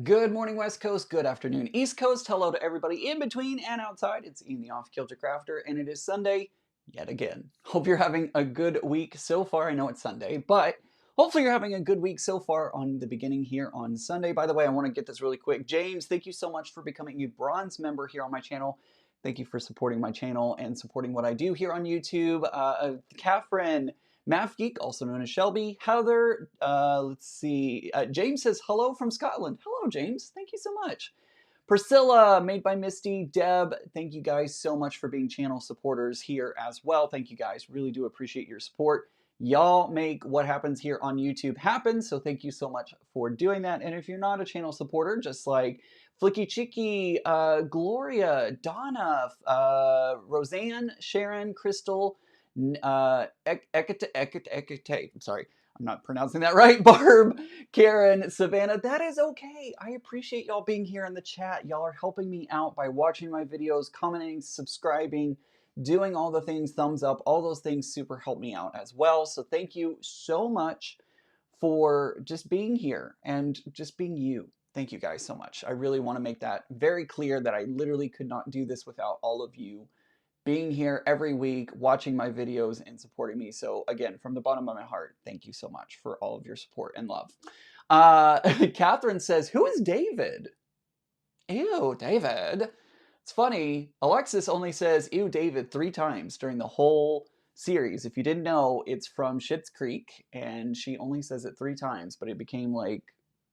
Good morning, West Coast. Good afternoon, East Coast. Hello to everybody in between and outside. It's Ian the Off Kilter Crafter, and it is Sunday yet again. Hope you're having a good week so far. I know it's Sunday, but hopefully you're having a good week so far on the beginning here on Sunday. By the way, I want to get this really quick. James, thank you so much for becoming a bronze member here on my channel. Thank you for supporting my channel and supporting what I do here on YouTube. Catherine, Math Geek, also known as Shelby. Heather, let's see. James says hello from Scotland. Hello, James. Thank you so much. Priscilla, made by Misty. Deb, thank you guys so much for being channel supporters here as well. Thank you guys. Really do appreciate your support. Y'all make what happens here on YouTube happen, so thank you so much for doing that. And if you're not a channel supporter, just like Flicky Chicky, Gloria, Donna, Roseanne, Sharon, Crystal, sorry, I'm not pronouncing that right. Barb, Karen, Savannah, that is okay. I appreciate y'all being here in the chat. Y'all are helping me out by watching my videos, commenting, subscribing, doing all the things, thumbs up, all those things super help me out as well. So thank you so much for just being here and just being you. Thank you guys so much. I really want to make that very clear that I literally could not do this without all of you being here every week, watching my videos and supporting me. So again, from the bottom of my heart, thank you so much for all of your support and love. Catherine says, who is David? Ew, David. It's funny, Alexis only says, ew, David 3 times during the whole series. If you didn't know, it's from Schitt's Creek, and she only says it 3 times, but it became like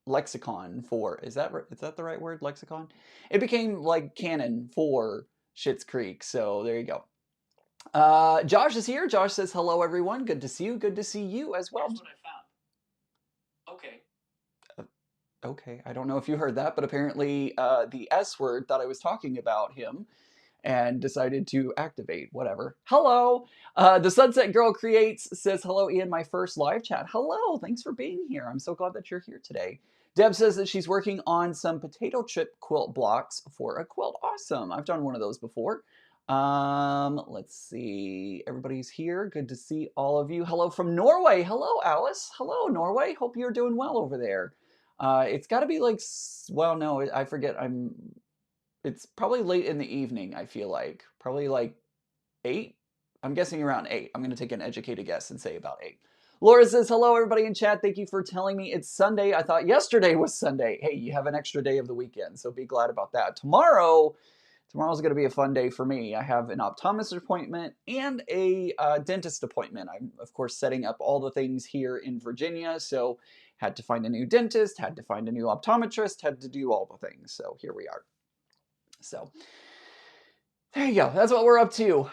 lexicon for, is that the right word, lexicon? It became like canon for Schitt's Creek, so there you go. Josh is here. Josh says, hello, everyone. Good to see you. Good to see you as well. Here's what I found. Okay. Okay, I don't know if you heard that, but apparently the S word thought I was talking about him and decided to activate, whatever. Hello! The Sunset Girl Creates says, hello, Ian, my first live chat. Hello, thanks for being here. I'm so glad that you're here today. Deb says that she's working on some potato chip quilt blocks for a quilt. Awesome. I've done one of those before. Let's see. Everybody's here. Good to see all of you. Hello from Norway. Hello, Alice. Hello, Norway. Hope you're doing well over there. It's got to be like, well, no, I forget. It's probably late in the evening, I feel like. Probably like 8? I'm guessing around 8. I'm going to take an educated guess and say about 8. Laura says, hello, everybody in chat. Thank you for telling me it's Sunday. I thought yesterday was Sunday. Hey, you have an extra day of the weekend, so be glad about that. Tomorrow's going to be a fun day for me. I have an optometrist appointment and a dentist appointment. I'm, of course, setting up all the things here in Virginia, so had to find a new dentist, had to find a new optometrist, had to do all the things. So here we are. So there you go. That's what we're up to.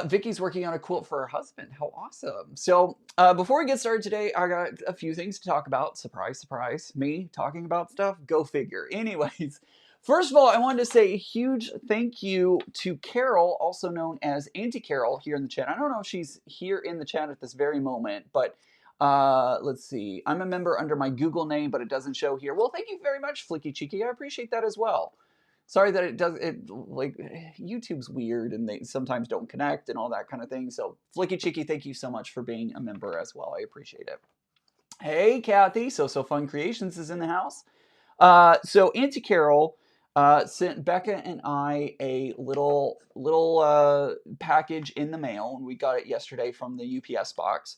Vicky's working on a quilt for her husband. How awesome. So before we get started today, I got a few things to talk about. Surprise, surprise. Me talking about stuff? Go figure. Anyways, first of all, I wanted to say a huge thank you to Carol, also known as Auntie Carol, here in the chat. I don't know if she's here in the chat at this very moment, but let's see. I'm a member under my Google name, but it doesn't show here. Well, thank you very much, Flicky Cheeky. I appreciate that as well. Sorry that like YouTube's weird and they sometimes don't connect and all that kind of thing. So Flicky Chicky, thank you so much for being a member as well. I appreciate it. Hey Kathy, So Fun Creations is in the house. So Auntie Carol sent Becca and I a little package in the mail, and we got it yesterday from the UPS box.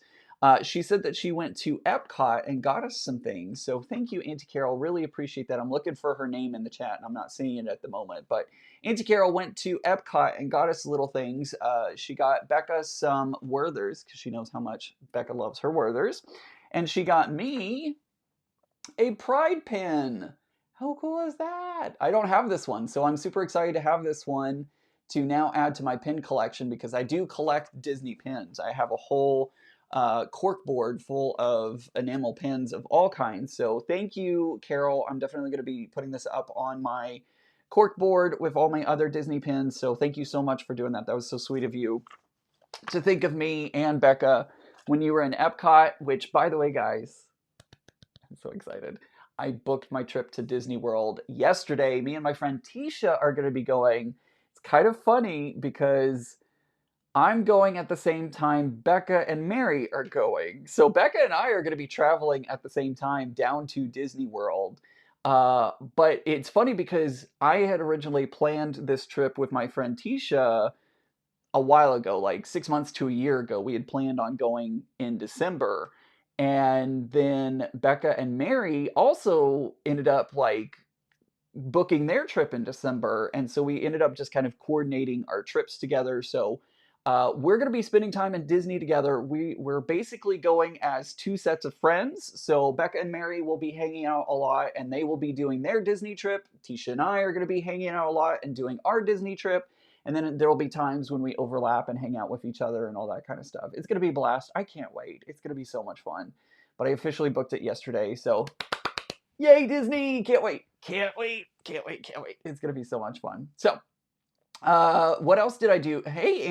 She said that she went to Epcot and got us some things. So thank you, Auntie Carol. Really appreciate that. I'm looking for her name in the chat, and I'm not seeing it at the moment. But Auntie Carol went to Epcot and got us little things. She got Becca some Werthers, because she knows how much Becca loves her Werthers. And she got me a Pride pin. How cool is that? I don't have this one, so I'm super excited to have this one to now add to my pin collection because I do collect Disney pins. I have a whole cork board full of enamel pins of all kinds. So thank you, Carol. I'm definitely going to be putting this up on my cork board with all my other Disney pins. So thank you so much for doing that. That was so sweet of you to think of me and Becca when you were in Epcot, which, by the way, guys, I'm so excited. I booked my trip to Disney World yesterday. Me and my friend Tisha are going to be going. It's kind of funny because I'm going at the same time Becca and Mary are going. So Becca and I are going to be traveling at the same time down to Disney World. But it's funny because I had originally planned this trip with my friend Tisha a while ago, like 6 months to a year ago. We had planned on going in December. And then Becca and Mary also ended up like booking their trip in December, and so we ended up just kind of coordinating our trips together. So we're going to be spending time in Disney together. We're basically going as two sets of friends. So Becca and Mary will be hanging out a lot, and they will be doing their Disney trip. Tisha and I are going to be hanging out a lot and doing our Disney trip. And then there will be times when we overlap and hang out with each other and all that kind of stuff. It's going to be a blast. I can't wait. It's going to be so much fun. But I officially booked it yesterday, so yay, Disney! Can't wait. Can't wait. Can't wait. Can't wait. It's going to be so much fun. So, what else did I do? Hey,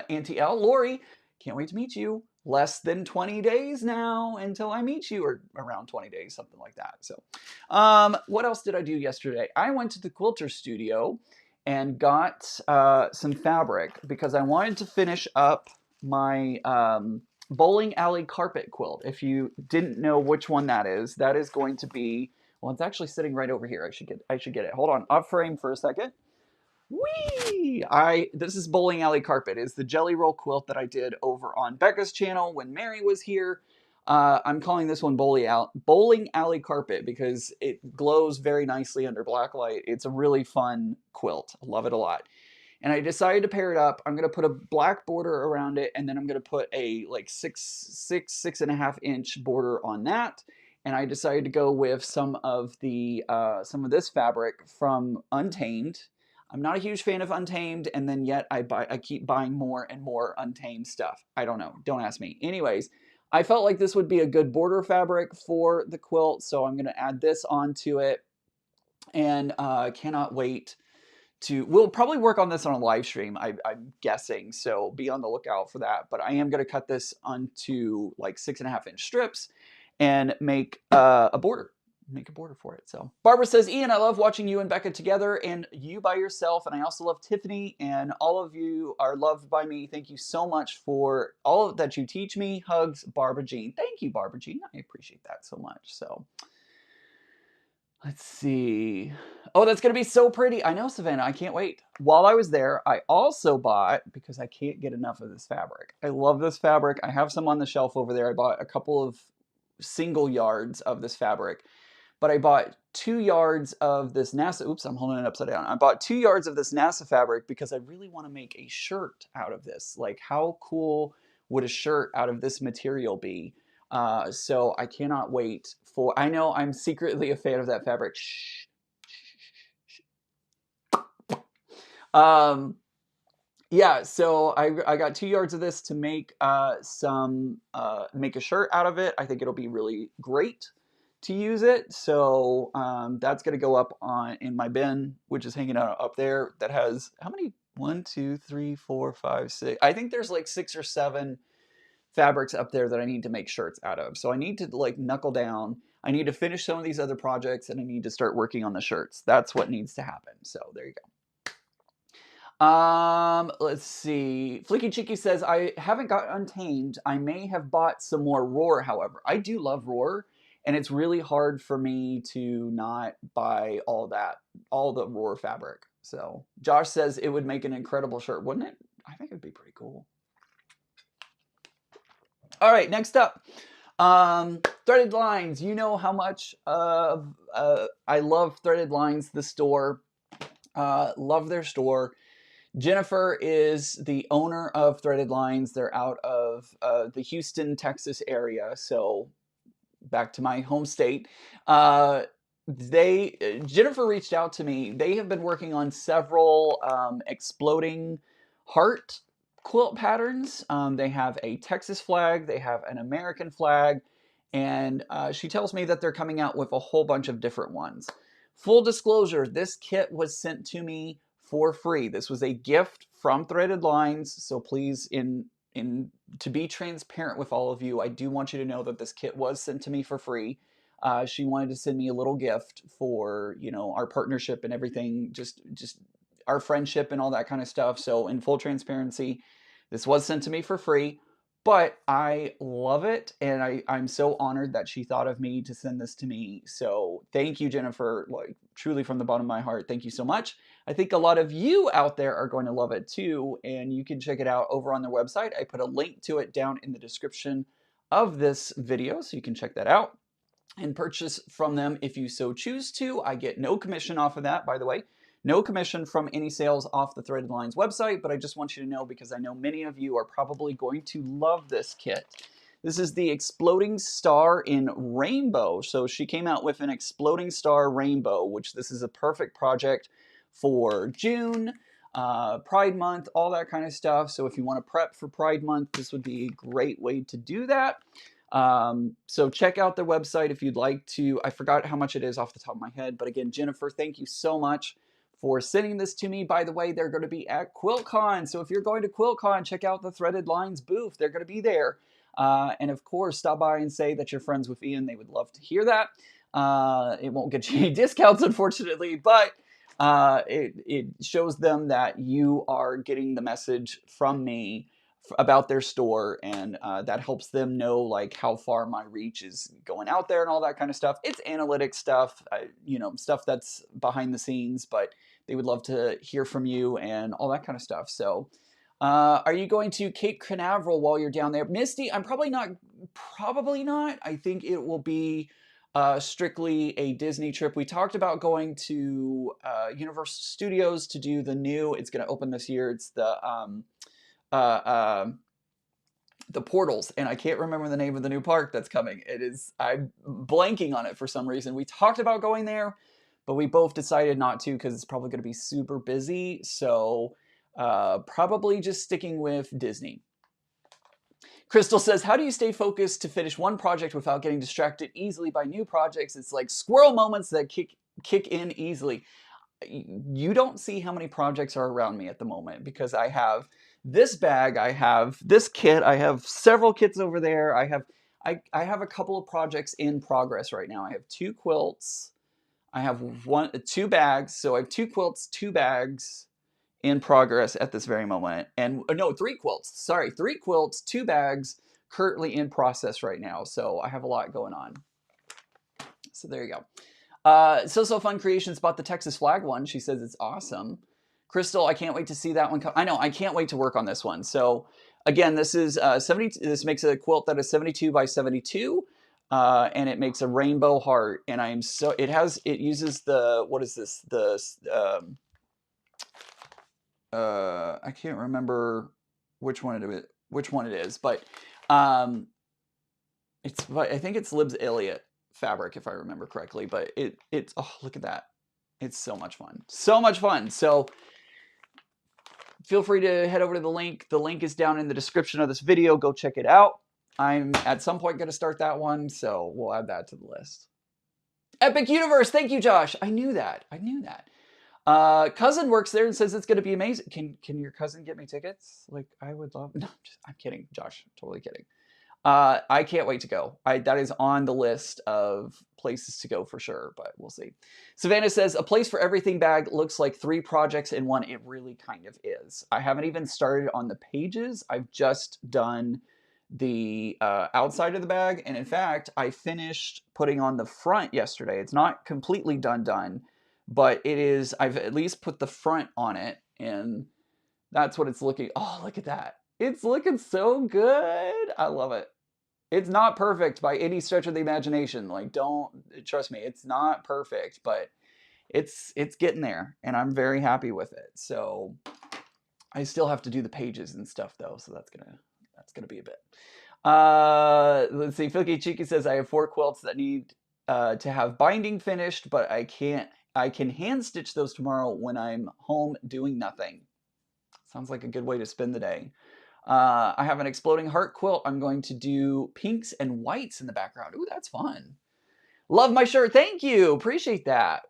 Auntie L, Lori, can't wait to meet you. Less than 20 days now until I meet you, or around 20 days, something like that. So, what else did I do yesterday? I went to the Quilter studio and got some fabric because I wanted to finish up my bowling alley carpet quilt. If you didn't know which one that is going to be, well, it's actually sitting right over here. I should get it. Hold on, off frame for a second. Whee! This is bowling alley carpet. It's the jelly roll quilt that I did over on Becca's channel when Mary was here. I'm calling this one bowling alley carpet because it glows very nicely under black light. It's a really fun quilt. I love it a lot. And I decided to pair it up. I'm going to put a black border around it, and then I'm going to put a like 6.5 inch border on that. And I decided to go with some of this fabric from Untamed. I'm not a huge fan of Untamed, and then yet I keep buying more and more Untamed stuff. I don't know. Don't ask me. Anyways, I felt like this would be a good border fabric for the quilt, so I'm going to add this onto it, and cannot wait we'll probably work on this on a live stream, I'm guessing, so be on the lookout for that. But I am going to cut this onto like 6.5 inch strips and make a border. Make a border for it. So Barbara says, Ian, I love watching you and Becca together and you by yourself. And I also love Tiffany, and all of you are loved by me. Thank you so much for all that you teach me. Hugs, Barbara Jean. Thank you, Barbara Jean. I appreciate that so much. So let's see. Oh, that's going to be so pretty. I know, Savannah. I can't wait. While I was there, I also bought, because I can't get enough of this fabric. I love this fabric. I have some on the shelf over there. I bought a couple of single yards of this fabric, but I bought 2 yards of this NASA. Oops, I'm holding it upside down. I bought 2 yards of this NASA fabric because I really want to make a shirt out of this. Like, how cool would a shirt out of this material be? So I cannot wait for, I know I'm secretly a fan of that fabric. Shh. Yeah, so I got 2 yards of this to make make a shirt out of it. I think it'll be really great to use it. So that's gonna go up in my bin, which is hanging out up there. That has how many? 1, 2, 3, 4, 5, 6. I think there's like 6 or 7 fabrics up there that I need to make shirts out of. So I need to like knuckle down. I need to finish some of these other projects, and I need to start working on the shirts. That's what needs to happen. So there you go. Let's see. Flicky Chicky says, I haven't got Untamed. I may have bought some more Roar, however. I do love Roar, and it's really hard for me to not buy all the Roar fabric. So Josh says it would make an incredible shirt, wouldn't it? I think it'd be pretty cool. All right, next up, Threaded Lines. You know how much I love Threaded Lines, the store. Love their store. Jennifer is the owner of Threaded Lines. They're out of the Houston, Texas area. So back to my home state. Jennifer reached out to me. They have been working on several exploding heart quilt patterns. They have a Texas flag, they have an American flag, and she tells me that they're coming out with a whole bunch of different ones. Full disclosure, this kit was sent to me for free. This was a gift from Threaded Lines, so please, to be transparent with all of you, I do want you to know that this kit was sent to me for free. She wanted to send me a little gift for, our partnership and everything, just our friendship and all that kind of stuff. So in full transparency, this was sent to me for free, But I love it, and I'm so honored that she thought of me to send this to me. So thank you, Jennifer, like truly from the bottom of my heart. Thank you so much. I think a lot of you out there are going to love it too, and you can check it out over on their website. I put a link to it down in the description of this video, so you can check that out and purchase from them if you so choose to. I get no commission off of that, by the way. No commission from any sales off the Threaded Lines website, but I just want you to know because I know many of you are probably going to love this kit. This is the Exploding Star in Rainbow. So she came out with an Exploding Star Rainbow, which this is a perfect project for June, Pride Month, all that kind of stuff. So if you want to prep for Pride Month, this would be a great way to do that. So check out their website if you'd like to. I forgot how much it is off the top of my head, but again, Jennifer, thank you so much for sending this to me. By the way, they're going to be at QuiltCon. So if you're going to QuiltCon, check out the Threaded Lines booth. They're going to be there. And of course, stop by and say that you're friends with Ian. They would love to hear that. It won't get you any discounts, unfortunately, but it shows them that you are getting the message from me about their store, and that helps them know like how far my reach is going out there and all that kind of stuff. It's analytic stuff, stuff that's behind the scenes, but they would love to hear from you and all that kind of stuff. So are you going to Cape Canaveral while you're down there? Misty, I'm probably not. I think it will be strictly a Disney trip. We talked about going to Universal Studios to do the new, it's going to open this year. It's uh, uh, the Portals, and I can't remember the name of the new park that's coming. I'm blanking on it for some reason. We talked about going there, but we both decided not to because it's probably going to be super busy. So probably just sticking with Disney. Crystal says, how do you stay focused to finish one project without getting distracted easily by new projects? It's like squirrel moments that kick in easily. You don't see how many projects are around me at the moment because I have this bag, I have this kit, I have several kits over there. I have a couple of projects in progress right now. I have 2 quilts. I have 2 bags. So I have 2 quilts, 2 bags in progress at this very moment. And no, 3 quilts. Sorry, 3 quilts, 2 bags currently in process right now. So I have a lot going on. So there you go. So Fun Creations bought the Texas flag one. She says it's awesome. Crystal, I can't wait to see that one come. I know, I can't wait to work on this one. So again, this is 70. This makes a quilt that is 72 by 72, and it makes a rainbow heart. And it uses the, what is this? I can't remember which one it is, but I think it's Libs Elliott fabric if I remember correctly. But it's oh, look at that. It's so much fun. So much fun. So feel free to head over to the link. The link is down in the description of this video. Go check it out. I'm at some point going to start that one, so we'll add that to the list. Epic Universe. Thank you, Josh. I knew that. Cousin works there and says it's going to be amazing. Can your cousin get me tickets? Like, I would love. No, I'm kidding, Josh. Totally kidding. I can't wait to go. That is on the list of places to go for sure, but we'll see. Savannah says, a place for everything bag looks like 3 projects in one. It really kind of is. I haven't even started on the pages. I've just done the outside of the bag. And in fact, I finished putting on the front yesterday. It's not completely done, but it is. I've at least put the front on it, and that's what it's looking. Oh, look at that. It's looking so good. I love it. It's not perfect by any stretch of the imagination. Like, don't trust me, it's not perfect, but it's getting there, and I'm very happy with it. So I still have to do the pages and stuff though, so that's gonna be a bit. Let's see. Filky Cheeky says I have 4 quilts that need to have binding finished, but I can hand stitch those tomorrow when I'm home doing nothing. Sounds like a good way to spend the day. I have an exploding heart quilt. I'm going to do pinks and whites in the background. Ooh, that's fun. Love my shirt. Thank you. Appreciate that.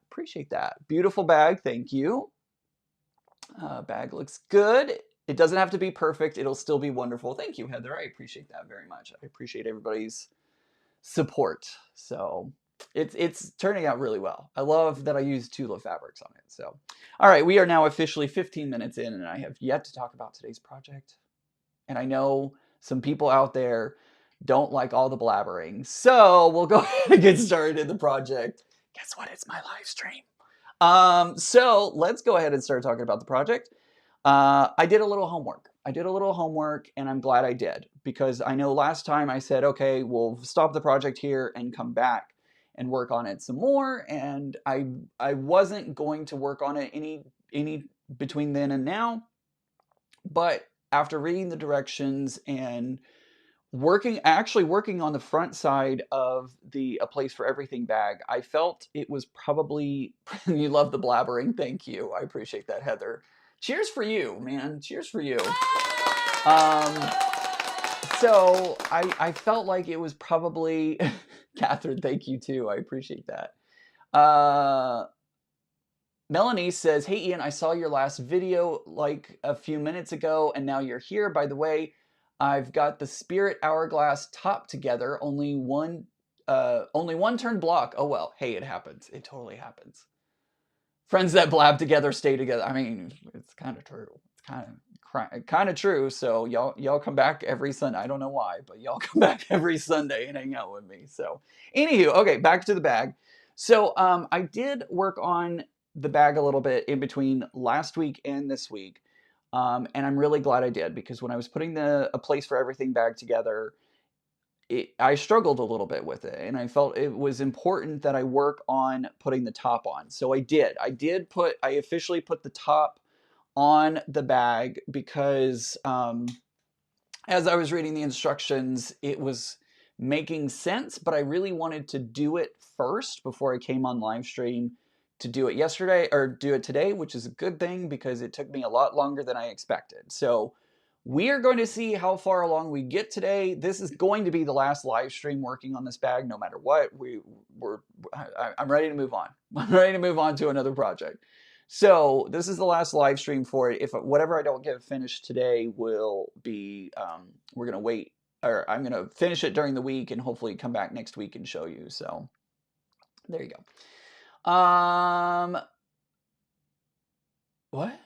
Beautiful bag. Thank you. Bag looks good. It doesn't have to be perfect. It'll still be wonderful. Thank you, Heather. I appreciate that very much. I appreciate everybody's support. So it's turning out really well. I love that I used Tula fabrics on it. So, all right, we are now officially 15 minutes in, and I have yet to talk about today's project. And I know some people out there don't like all the blabbering. So we'll go ahead and get started in the project. Guess what? It's my live stream. So let's go ahead and start talking about the project. I did a little homework. And I'm glad I did, because I know last time I said, okay, we'll stop the project here and come back and work on it some more. And I wasn't going to work on it any between then and now. But after reading the directions and actually working on the front side of the A Place for Everything bag, I felt it was probably you love the blabbering. Thank you. I appreciate that, Heather. Cheers for you, man. Cheers for you. So I felt like it was probably Catherine, thank you too. I appreciate that. Melanie says, hey Ian, I saw your last video like a few minutes ago and now you're here. By the way, I've got the Spirit Hourglass top together, only one turned block. Oh well, hey, it happens. It totally happens. Friends that blab together stay together. I mean, it's kind of true. It's kind of true. So y'all come back every Sunday. I don't know why, but y'all come back every Sunday and hang out with me. So anywho, okay, back to the bag. So I did work on the bag a little bit in between last week and this week. And I'm really glad I did, because when I was putting A Place for Everything bag together, I struggled a little bit with it, and I felt it was important that I work on putting the top on. So I did. I officially put the top on the bag because as I was reading the instructions, it was making sense, but I really wanted to do it first before I came on live stream to do it yesterday or do it today, which is a good thing because it took me a lot longer than I expected. So we are going to see how far along we get today. This is going to be the last live stream working on this bag, no matter what. I'm ready to move on. I'm ready to move on to another project. So this is the last live stream for it. If whatever I don't get finished today will be, we're gonna wait, or I'm gonna finish it during the week and hopefully come back next week and show you. So there you go. What?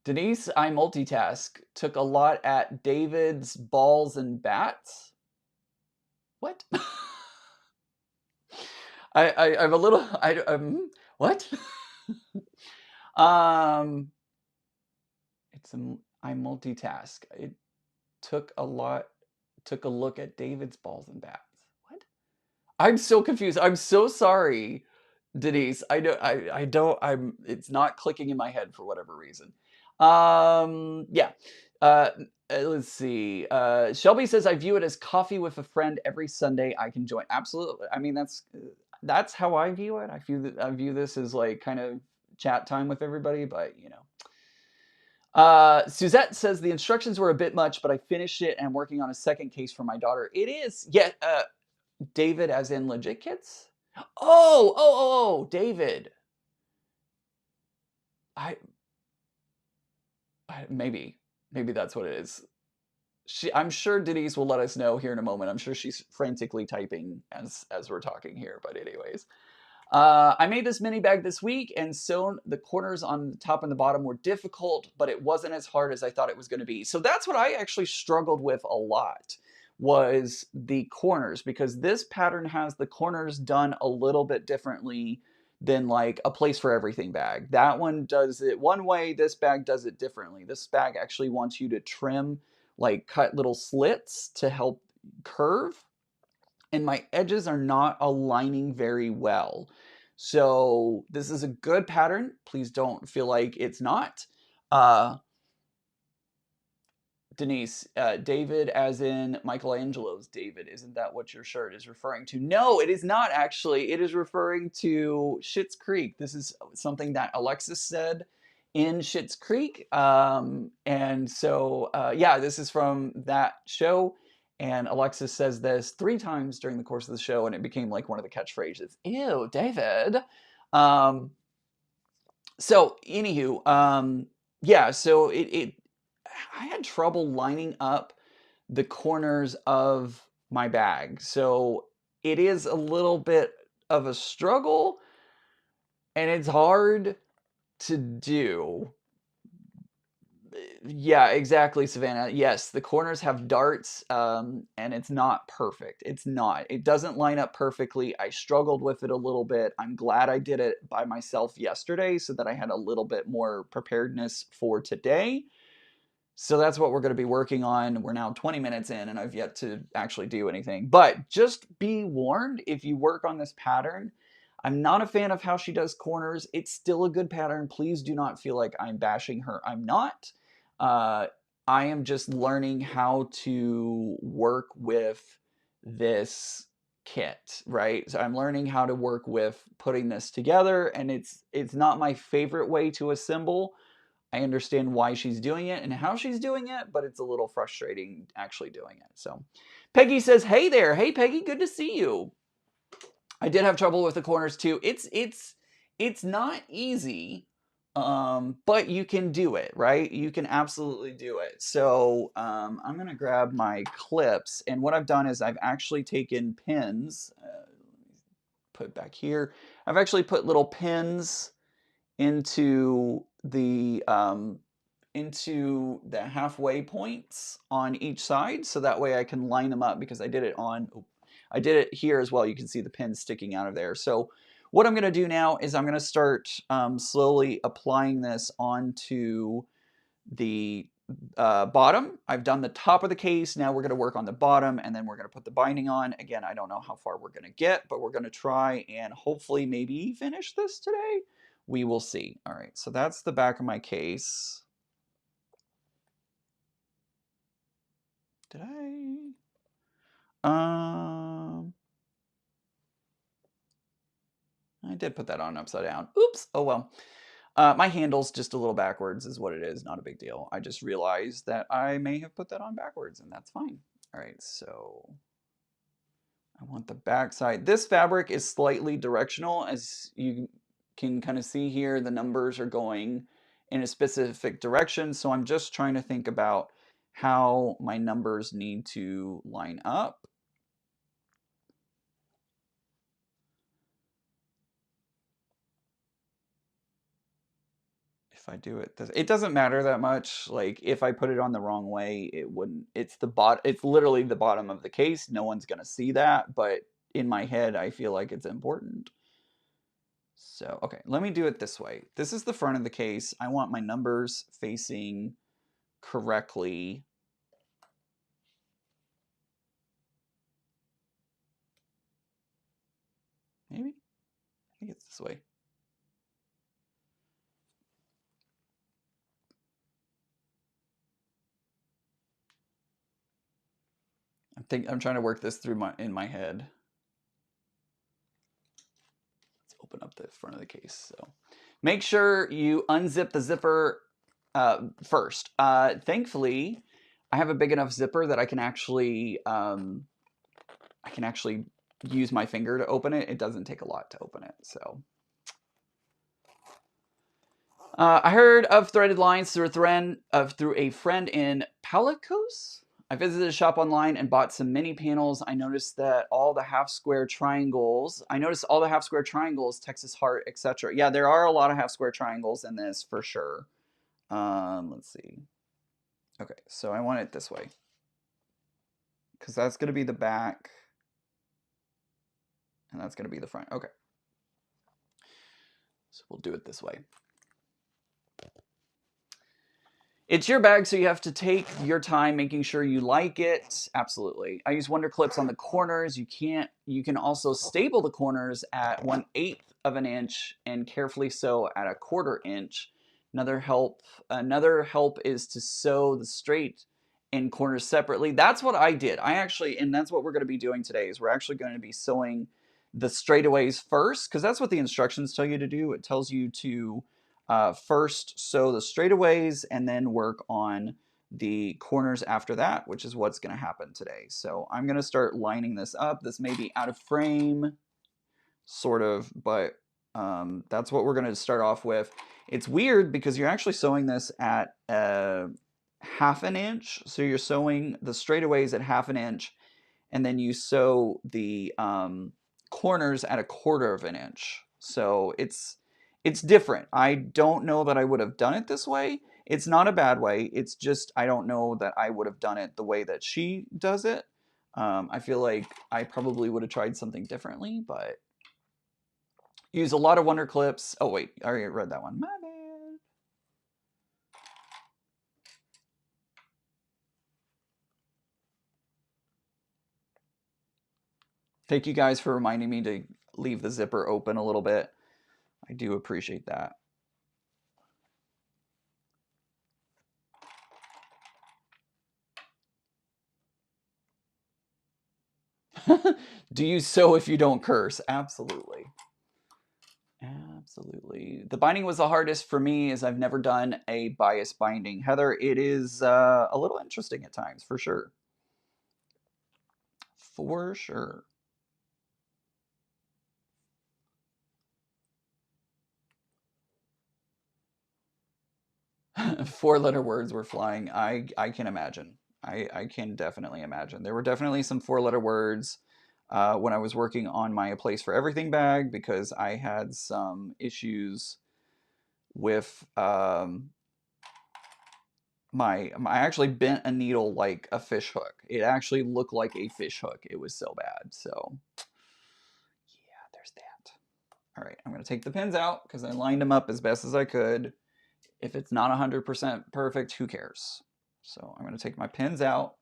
Denise, I multitask. Took a lot at David's balls and bats. What? I'm a little. What? I multitask. It took a look at David's balls and bats. What? I'm so confused. I'm so sorry, Denise. I don't. It's not clicking in my head for whatever reason. Yeah. Let's see. Shelby says, I view it as coffee with a friend every Sunday. I can join. Absolutely. I mean, that's how I view it. I view this as like kind of chat time with everybody, but you know. Suzette says the instructions were a bit much, but I finished it and I'm working on a second case for my daughter. It is, yeah, David as in Legit Kids? Oh, David. Maybe that's what it is. I'm sure Denise will let us know here in a moment. I'm sure she's frantically typing as we're talking here, but anyways. I made this mini bag this week and sewn the corners on the top and the bottom were difficult, but it wasn't as hard as I thought it was going to be. So that's what I actually struggled with a lot, was the corners, because this pattern has the corners done a little bit differently than like A Place for Everything bag. That one does it one way, this bag does it differently. This bag actually wants you to trim, like cut little slits to help curve, and my edges are not aligning very well. So this is a good pattern. Please don't feel like it's not. Denise, David as in Michelangelo's David. Isn't that what your shirt is referring to? No, it is not actually. It is referring to Schitt's Creek. This is something that Alexis said in Schitt's Creek. And so, yeah, this is from that show. And Alexis says this 3 times during the course of the show, and it became like one of the catchphrases. Ew, David. So, anywho, yeah, so I had trouble lining up the corners of my bag. So it is a little bit of a struggle, and it's hard to do. Yeah, exactly, Savannah. Yes, the corners have darts, and it's not perfect. It's not. It doesn't line up perfectly. I struggled with it a little bit. I'm glad I did it by myself yesterday so that I had a little bit more preparedness for today. So that's what we're going to be working on. We're now 20 minutes in and I've yet to actually do anything. But just be warned, if you work on this pattern, I'm not a fan of how she does corners. It's still a good pattern. Please do not feel like I'm bashing her. I'm not. Uh, I am just learning how to work with this kit, right? So I'm learning how to work with putting this together, and it's not my favorite way to assemble. I understand why she's doing it and how she's doing it, but it's a little frustrating actually doing it. So Peggy says, "Hey there. Hey Peggy, good to see you." I did have trouble with the corners too. It's not easy, but you can do it, right? You can absolutely do it. So I'm gonna grab my clips, and what I've done is I've actually taken pins. Put back here. I've actually put little pins into the halfway points on each side, so that way I can line them up, because I did it here as well. You can see the pins sticking out of there. So what I'm going to do now is I'm going to start slowly applying this onto the bottom. I've done the top of the case. Now we're going to work on the bottom, and then we're going to put the binding on. Again, I don't know how far we're going to get, but we're going to try and hopefully maybe finish this today. We will see. All right, so that's the back of my case. Did I did put that on upside down. Oops. Oh well. My handle's just a little backwards is what it is. Not a big deal. I just realized that I may have put that on backwards, and that's fine. All right, so I want the back side. This fabric is slightly directional. As you can kind of see here, the numbers are going in a specific direction. So I'm just trying to think about how my numbers need to line up. If I do it doesn't matter that much. Like if I put it on the wrong way, it wouldn't. It's literally the bottom of the case. No one's gonna see that, but in my head, I feel like it's important. So, okay, let me do it this way. This is the front of the case. I want my numbers facing correctly. Maybe? I think it's this way. I'm trying to work this through in my head. Let's open up the front of the case. So make sure you unzip the zipper first. Thankfully, I have a big enough zipper that I can actually use my finger to open it. It doesn't take a lot to open it. So I heard of threaded lines through a friend in Palicos. I visited a shop online and bought some mini panels. I noticed all the half square triangles, Texas heart, etc. Yeah, there are a lot of half square triangles in this for sure. Let's see. Okay, so I want it this way, because that's going to be the back, and that's going to be the front. Okay. So we'll do it this way. It's your bag, so you have to take your time making sure you like it. Absolutely. I use Wonder Clips on the corners. You can also staple the corners at 1/8 of an inch and carefully sew at 1/4 inch. Another help is to sew the straight and corners separately. That's what I did. And that's what we're going to be doing today, is we're actually going to be sewing the straightaways first, because that's what the instructions tell you to do. It tells you to first sew the straightaways and then work on the corners after that, which is what's going to happen today. So I'm going to start lining this up. This may be out of frame, sort of, but that's what we're going to start off with. It's weird because you're actually sewing this at 1/2 an inch. So you're sewing the straightaways at 1/2 an inch, and then you sew the corners at 1/4 of an inch. So it's different. I don't know that I would have done it this way. It's not a bad way. It's just I don't know that I would have done it the way that she does it. I feel like I probably would have tried something differently, but use a lot of wonder clips. Oh wait, I already read that one. My bad. Thank you guys for reminding me to leave the zipper open a little bit. I do appreciate that. Do you sew if you don't curse? Absolutely. Absolutely. The binding was the hardest for me as I've never done a bias binding. Heather, it is a little interesting at times, for sure. For sure. 4-letter words were flying. I can imagine. I can definitely imagine. There were definitely some 4-letter words when I was working on my A Place for Everything bag because I had some issues with I actually bent a needle like a fish hook. It actually looked like a fish hook. It was so bad. So yeah, there's that. All right, I'm gonna take the pins out because I lined them up as best as I could. If it's not 100% perfect, who cares? So I'm gonna take my pins out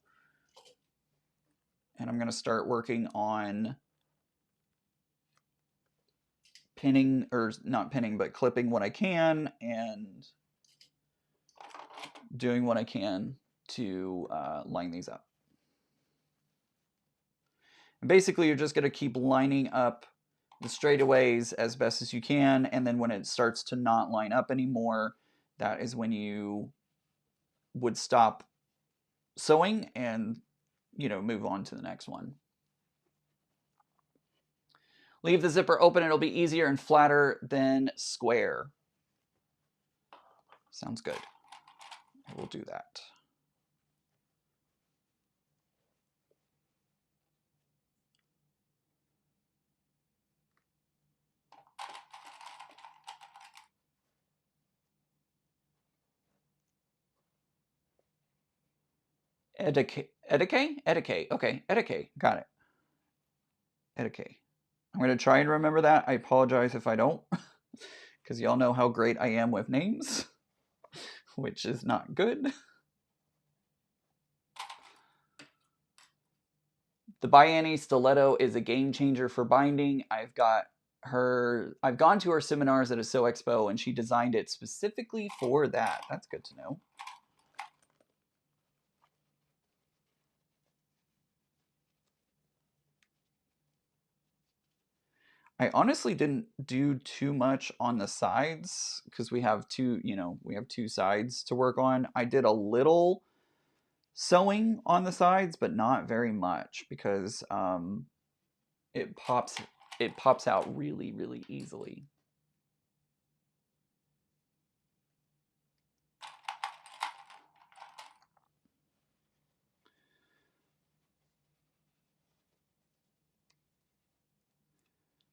and I'm gonna start working on pinning, or not pinning, but clipping what I can and doing what I can to line these up. And basically, you're just going to keep lining up the straightaways as best as you can, and then when it starts to not line up anymore, that is when you would stop sewing and move on to the next one. Leave the zipper open, it'll be easier and flatter than square. Sounds good. I will do that. Etiquette? Etiquette. Okay, etiquette. Got it. Etiquette. I'm going to try and remember that. I apologize if I don't, because y'all know how great I am with names, which is not good. The Bianni stiletto is a game changer for binding. I've gone to her seminars at a Sew Expo, and she designed it specifically for that. That's good to know. I honestly didn't do too much on the sides because we have two sides to work on. I did a little sewing on the sides, but not very much because it pops out really, really easily.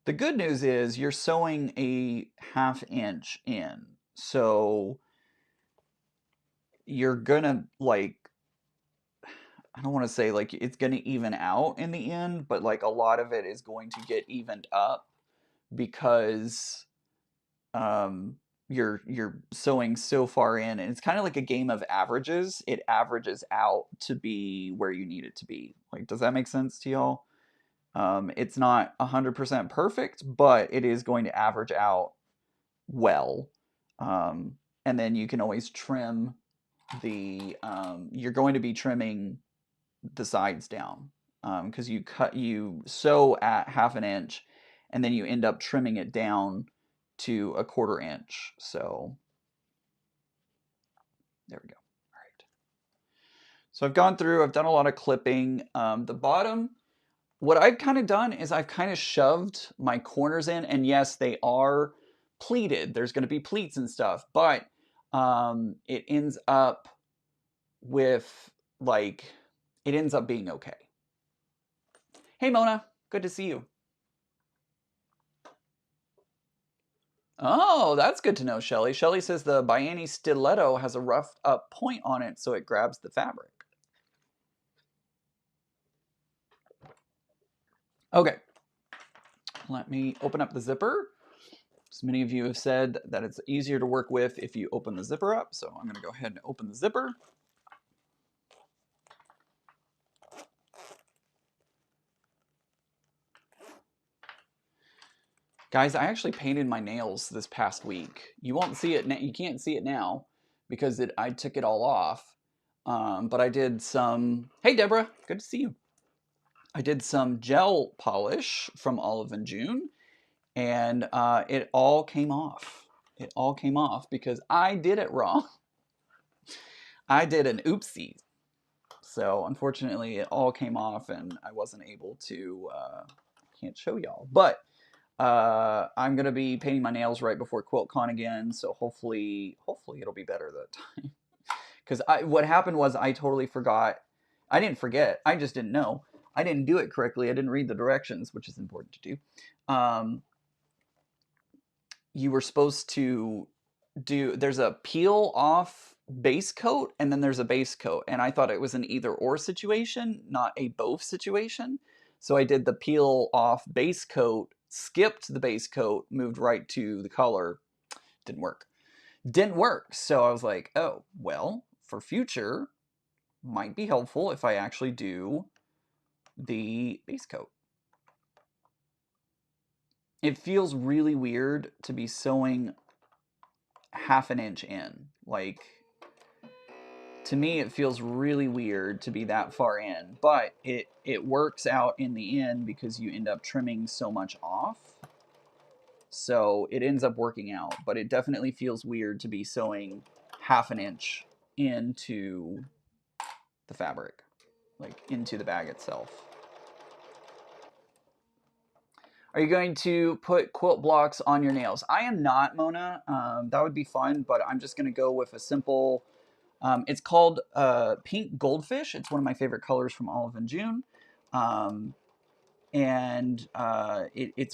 The good news is you're sewing a 1/2 inch in. So you're gonna I don't want to say like it's gonna even out in the end, but like a lot of it is going to get evened up because you're sewing so far in, and it's kind of like a game of averages. It averages out to be where you need it to be. Like, does that make sense to y'all? It's not 100% perfect, but it is going to average out well. And then you can always trim you're going to be trimming the sides down because you sew at 1/2 inch and then you end up trimming it down to 1/4 inch. So there we go. All right. So I've gone through, I've done a lot of clipping. The bottom, what I've kind of done is I've kind of shoved my corners in, and yes, they are pleated. There's going to be pleats and stuff, but it ends up with like, it ends up being okay. Hey Mona, good to see you. Oh, that's good to know, Shelly. Shelly says the Biani stiletto has a roughed up point on it, so it grabs the fabric. Okay, let me open up the zipper. So many of you have said that it's easier to work with if you open the zipper up, so I'm going to go ahead and open the zipper. Guys, I actually painted my nails this past week. You won't see it. You can't see it now because I took it all off. But I did some. Hey, Deborah, good to see you. I did some gel polish from Olive and June, and it all came off. It all came off because I did it wrong. I did an oopsie. So unfortunately, it all came off, and I wasn't able to. Can't show y'all, but I'm gonna be painting my nails right before QuiltCon again, so hopefully it'll be better that time. Because what happened was I totally forgot. I didn't forget. I just didn't know. I didn't do it correctly. I didn't read the directions, which is important to do. You were supposed to do. There's a peel off base coat, and then there's a base coat, and I thought it was an either or situation, not a both situation. So I did the peel off base coat, skipped the base coat, moved right to the color. Didn't work. Didn't work. So I was like, oh, well, for future, might be helpful if I actually do the base coat. It feels really weird to be sewing half an inch in. Like, to me, it feels really weird to be that far in, but it works out in the end because you end up trimming so much off. So it ends up working out, but it definitely feels weird to be sewing half an inch into the fabric, like into the bag itself. Are you going to put quilt blocks on your nails? I am not, Mona. That would be fun, but I'm just going to go with a simple. It's called Pink Goldfish. It's one of my favorite colors from Olive and June. It's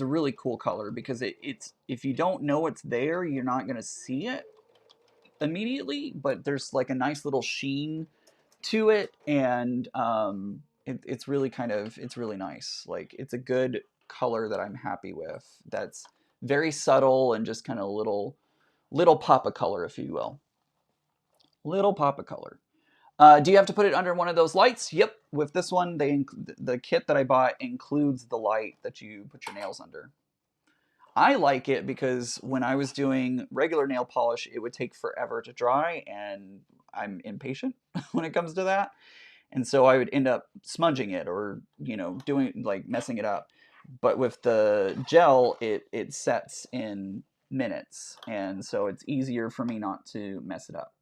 a really cool color because it's if you don't know it's there, you're not going to see it immediately, but there's like a nice little sheen to it, and it's really it's really nice. Like, it's a good color that I'm happy with. That's very subtle and just kind of little pop of color, if you will. Little pop of color. Do you have to put it under one of those lights? Yep. With this one, the kit that I bought includes the light that you put your nails under. I like it because when I was doing regular nail polish, it would take forever to dry, and I'm impatient when it comes to that. And so I would end up smudging it or, doing like messing it up. But with the gel, it sets in minutes, and so it's easier for me not to mess it up.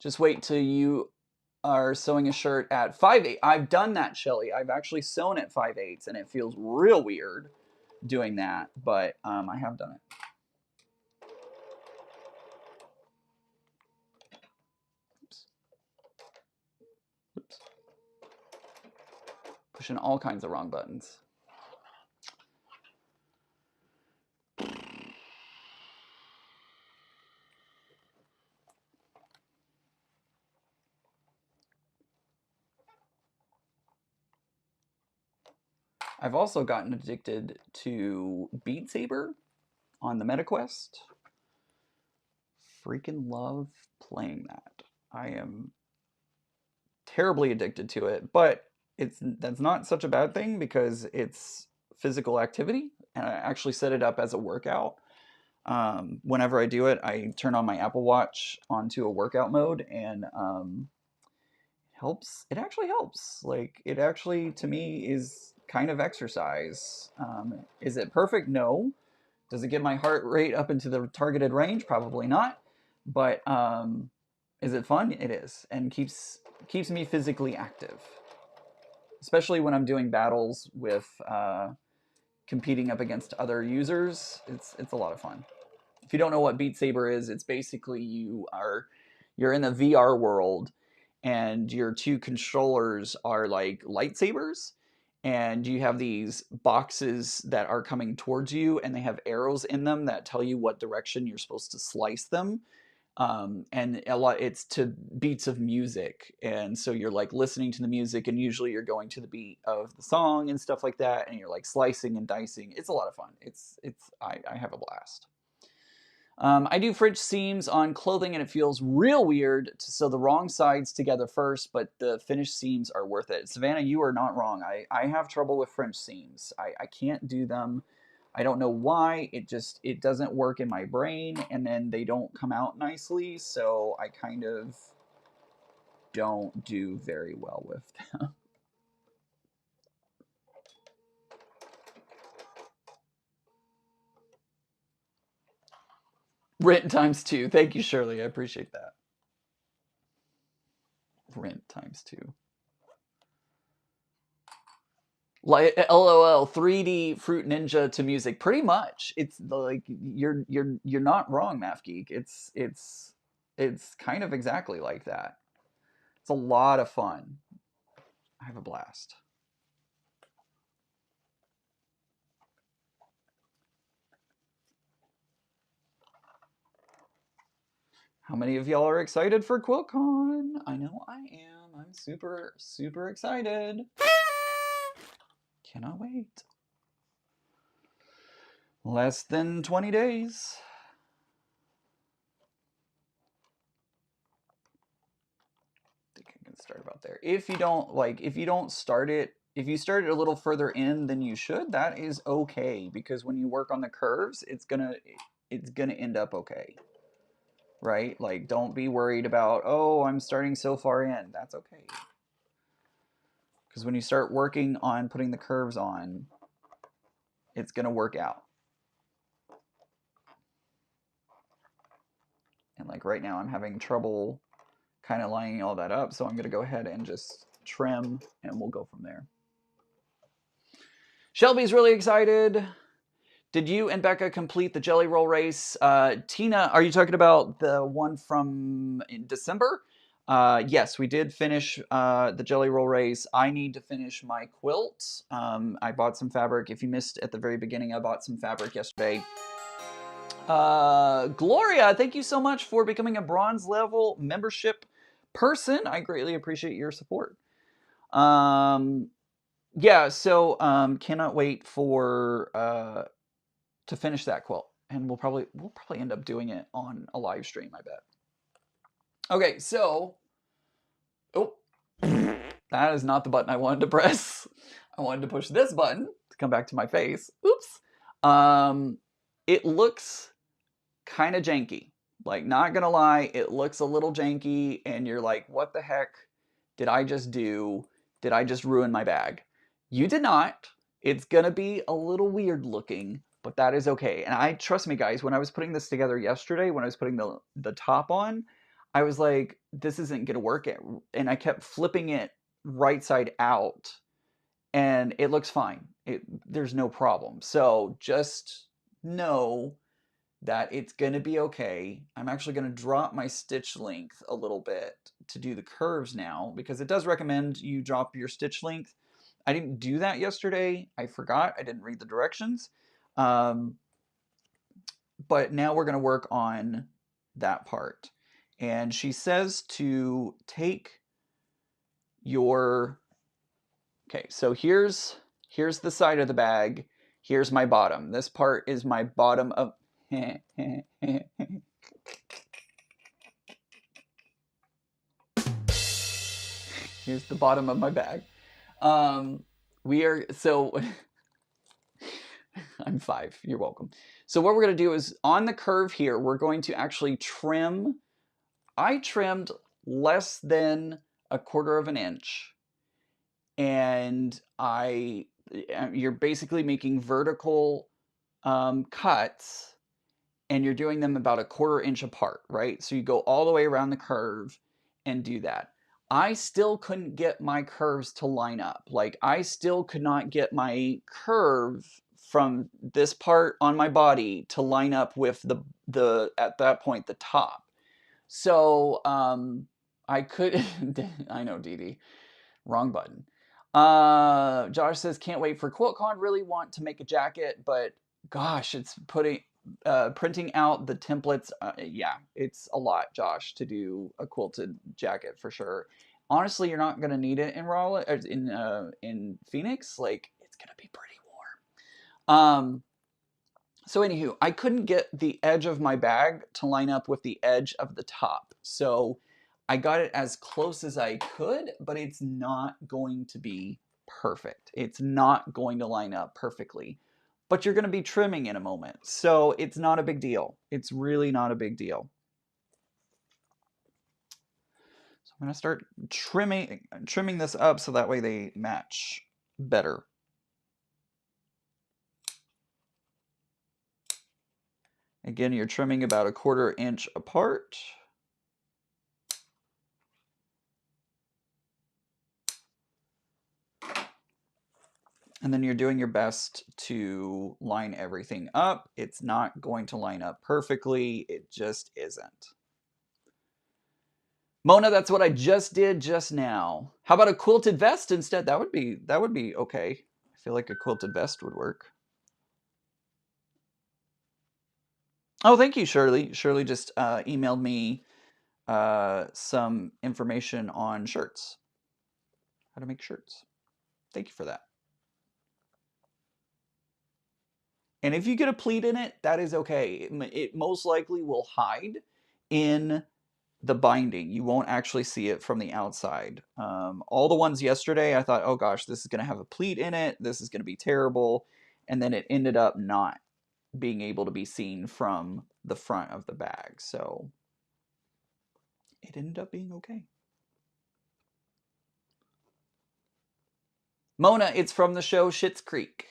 Just wait till you are sewing a shirt at 5/8. I've done that, Shelly. I've actually sewn at 5/8, and it feels real weird doing that, but I have done it. Oops. Oops. Pushing all kinds of wrong buttons. I've also gotten addicted to Beat Saber on the MetaQuest. Freaking love playing that. I am terribly addicted to it, but that's not such a bad thing because it's physical activity, and I actually set it up as a workout. Whenever I do it, I turn on my Apple Watch onto a workout mode, and helps. It actually helps. Like, it actually, to me, is kind of exercise. Is it perfect? No. Does it get my heart rate up into the targeted range? Probably not. But is it fun? It is, and keeps me physically active, especially when I'm doing battles with competing up against other users. It's a lot of fun. If you don't know what Beat Saber is, it's basically you're in the VR world, and your two controllers are like lightsabers, and you have these boxes that are coming towards you, and they have arrows in them that tell you what direction you're supposed to slice them. And a lot, it's to beats of music, and so you're like listening to the music, and usually you're going to the beat of the song and stuff like that, and you're like slicing and dicing. It's a lot of fun. I have a blast. I do French seams on clothing, and it feels real weird to sew the wrong sides together first, but the finished seams are worth it. Savannah, you are not wrong. I have trouble with French seams. I can't do them. I don't know why. It doesn't work in my brain, and then they don't come out nicely, so I kind of don't do very well with them. Rent times two. Thank you, Shirley. I appreciate that. Rent times two. Like LOL 3D Fruit Ninja to music. Pretty much. It's like you're not wrong, Math Geek. It's kind of exactly like that. It's a lot of fun. I have a blast. How many of y'all are excited for QuiltCon? I know I am. I'm super, super excited. Cannot wait. Less than 20 days. I think I can start about there. If you don't start it, if you start it a little further in than you should, that is okay, because when you work on the curves, it's gonna end up okay. Right? Like, don't be worried about, oh, I'm starting so far in. That's okay. Because when you start working on putting the curves on, it's going to work out. And like right now, I'm having trouble kind of lining all that up. So I'm going to go ahead and just trim, and we'll go from there. Shelby's really excited. Did you and Becca complete the jelly roll race? Tina, are you talking about the one from in December? Yes, we did finish the jelly roll race. I need to finish my quilt. I bought some fabric. If you missed at the very beginning, I bought some fabric yesterday. Gloria, thank you so much for becoming a bronze level membership person. I greatly appreciate your support. Yeah, so cannot wait for to finish that quilt, and we'll probably end up doing it on a live stream, I bet. Okay, so oh, that is not the button I wanted to press. I wanted to push this button to come back to my face. Oops. It looks kind of janky. Like, not gonna lie, it looks a little janky, and you're like, what the heck did I just do? Did I just ruin my bag? You did not. It's gonna be a little weird looking, but that is okay. And trust me, guys, when I was putting this together yesterday, when I was putting the top on, I was like, this isn't gonna work. And I kept flipping it right side out, and it looks fine. There's no problem. So just know that it's going to be okay. I'm actually going to drop my stitch length a little bit to do the curves now, because it does recommend you drop your stitch length. I didn't do that yesterday. I forgot. I didn't read the directions. But now we're going to work on that part. And she says to take your... Okay, so here's the side of the bag. Here's my bottom. This part is my bottom of... Here's the bottom of my bag. We are... So... I'm 5. You're welcome. So what we're going to do is, on the curve here, we're going to actually trim. I trimmed less than 1/4 of an inch. And you're basically making vertical cuts, and you're doing them about 1/4 inch apart, right? So you go all the way around the curve and do that. I still couldn't get my curves to line up. Like, I still could not get my curve from this part on my body to line up with the at that point, the top. So I could... I know, Dee Dee. Wrong button. Josh says, can't wait for QuiltCon. Really want to make a jacket, but gosh, it's printing out the templates. Yeah, it's a lot, Josh, to do a quilted jacket for sure. Honestly, you're not gonna need it in Raleigh, in Phoenix. Like, it's gonna be pretty warm. So anywho, I couldn't get the edge of my bag to line up with the edge of the top. So I got it as close as I could, but it's not going to be perfect. It's not going to line up perfectly. But you're going to be trimming in a moment. So it's not a big deal. It's really not a big deal. So I'm going to start trimming this up so that way they match better. Again, you're trimming about a 1/4 inch apart. And then you're doing your best to line everything up. It's not going to line up perfectly. It just isn't. Mona, that's what I just did just now. How about a quilted vest instead? That would be okay. I feel like a quilted vest would work. Oh, thank you, Shirley. Shirley just emailed me some information on shirts. How to make shirts. Thank you for that. And if you get a pleat in it, that is okay. It most likely will hide in the binding. You won't actually see it from the outside. All the ones yesterday, I thought, oh gosh, this is going to have a pleat in it. This is going to be terrible. And then it ended up not being able to be seen from the front of the bag. So it ended up being okay. Mona, it's from the show Schitt's Creek.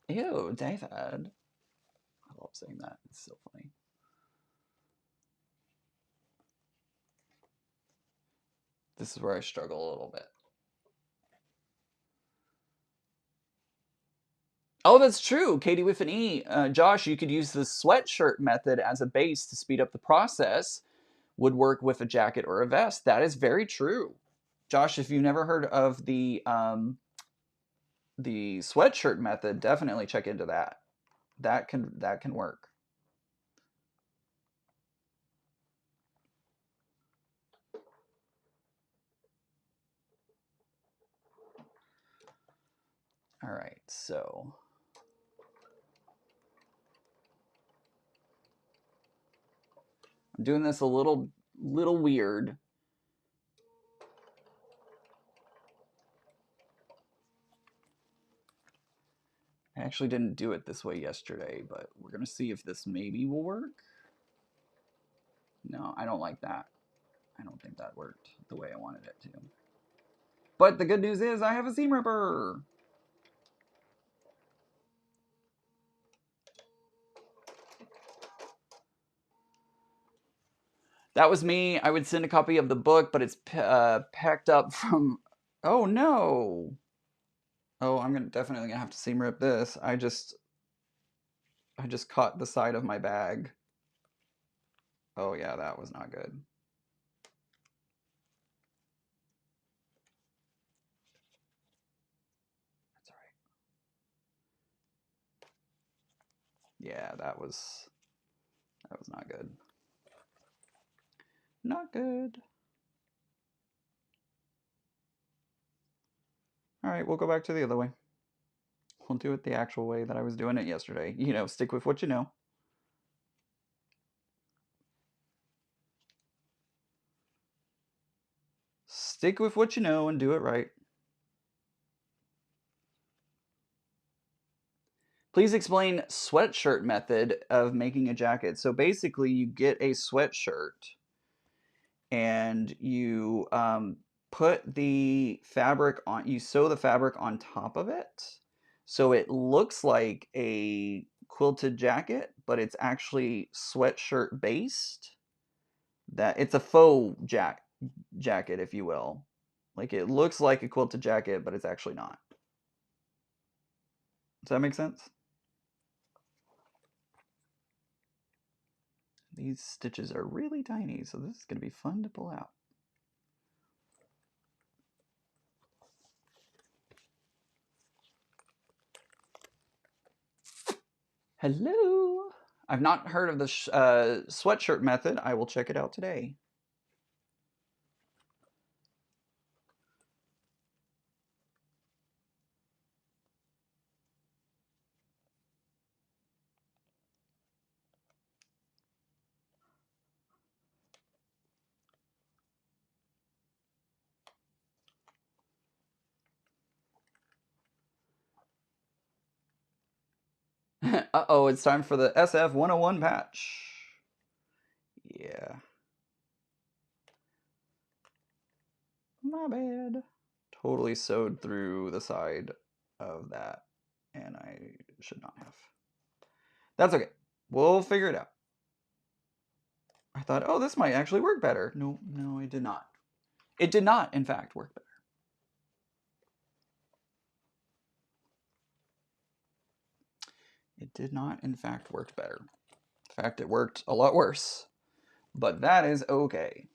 Ew, David. I love saying that. It's so funny. This is where I struggle a little bit. Oh, that's true. Katie with an E. Josh, you could use the sweatshirt method as a base to speed up the process. Would work with a jacket or a vest. That is very true. Josh, if you've never heard of the sweatshirt method, definitely check into that. That can work. All right, so I'm doing this a little weird. I actually didn't do it this way yesterday, but we're gonna see if this maybe will work. No, I don't like that. I don't think that worked the way I wanted it to. But the good news is I have a seam ripper. That was me. I would send a copy of the book, but it's packed up from. Oh no! Oh, I'm definitely gonna have to seam rip this. I just caught the side of my bag. Oh yeah, that was not good. That's all right. Yeah, that was not good. Not good. All right, we'll go back to the other way. We'll do it the actual way that I was doing it yesterday. You know, stick with what you know. Stick with what you know and do it right. Please explain sweatshirt method of making a jacket. So basically, you get a sweatshirt and you put the fabric on, you sew the fabric on top of it. So it looks like a quilted jacket, but it's actually sweatshirt based. That it's a faux jacket, if you will. Like it looks like a quilted jacket, but it's actually not. Does that make sense? These stitches are really tiny, so this is going to be fun to pull out. Hello! I've not heard of the sweatshirt method. I will check it out today. Uh-oh, it's time for the SF 101 patch. Yeah. My bad. Totally sewed through the side of that, and I should not have. That's okay. We'll figure it out. I thought, oh, this might actually work better. No, no, it did not. It did not, in fact, work better. It did not, in fact, work better. In fact, it worked a lot worse. But that is okay.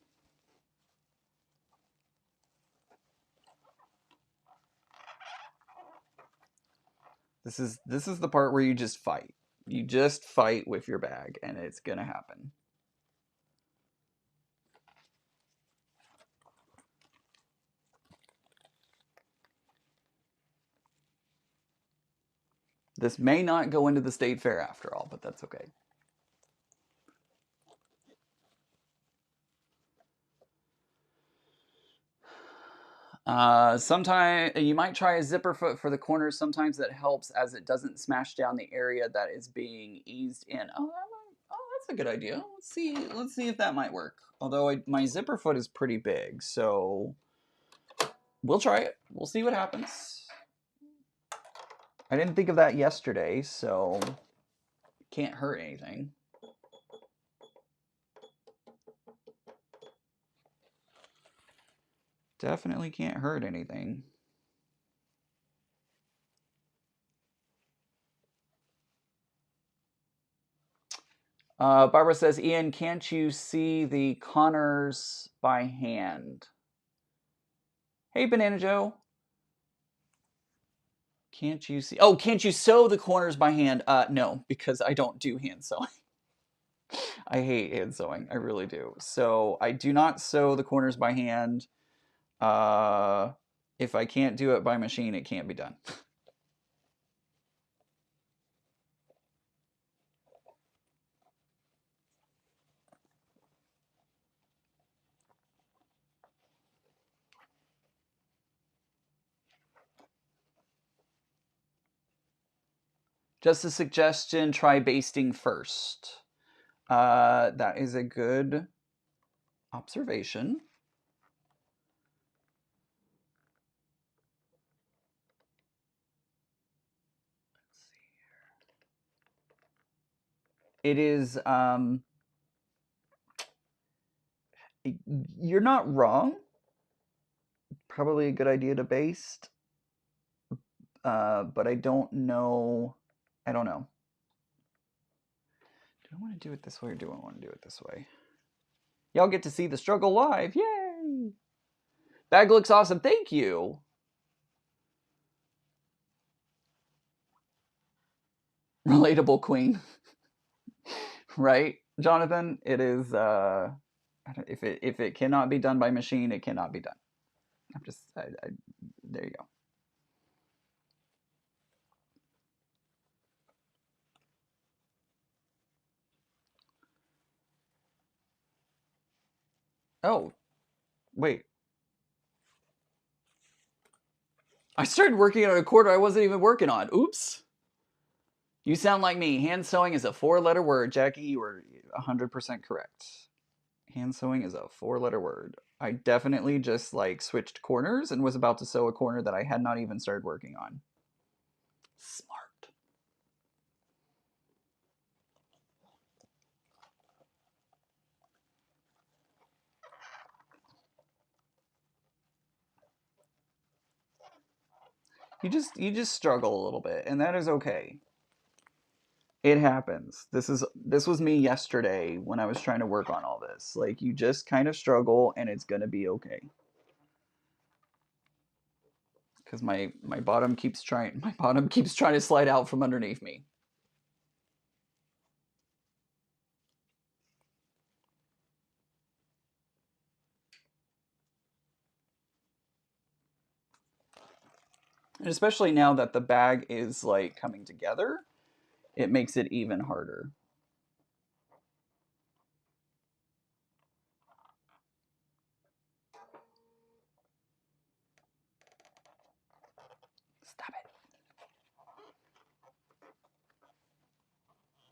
This is the part where you just fight. You just fight with your bag, and it's gonna happen. This may not go into the state fair after all, but that's okay. Sometimes you might try a zipper foot for the corners. Sometimes that helps as it doesn't smash down the area that is being eased in. Oh, that's a good idea. Let's see if that might work. Although my zipper foot is pretty big, so we'll try it. We'll see what happens. I didn't think of that yesterday, so can't hurt anything. Definitely can't hurt anything. Barbara says, Ian, can't you see the Connors by hand? Hey, Banana Joe. Can't you see? Oh, can't you sew the corners by hand? No, because I don't do hand sewing. I hate hand sewing. I really do. So I do not sew the corners by hand. If I can't do it by machine, it can't be done. Just a suggestion, try basting first. That is a good observation. It is, you're not wrong. Probably a good idea to baste. But I don't know. I don't know. Do I want to do it this way or do I want to do it this way? Y'all get to see the struggle live. Yay! Bag looks awesome. Thank you. Relatable queen. Right, Jonathan? It is, if it cannot be done by machine, it cannot be done. I'm just, there you go. Oh, wait. I started working on a quarter I wasn't even working on. Oops. You sound like me. Hand sewing is a 4-letter word. Jackie, you were 100% correct. Hand sewing is a 4-letter word. I definitely just like switched corners and was about to sew a corner that I had not even started working on. Smart. You just struggle a little bit, and that is okay. It happens. This was me yesterday when I was trying to work on all this. Like you just kind of struggle and it's going to be okay. Cuz my bottom keeps trying to slide out from underneath me. And especially now that the bag is like coming together, it makes it even harder. Stop it.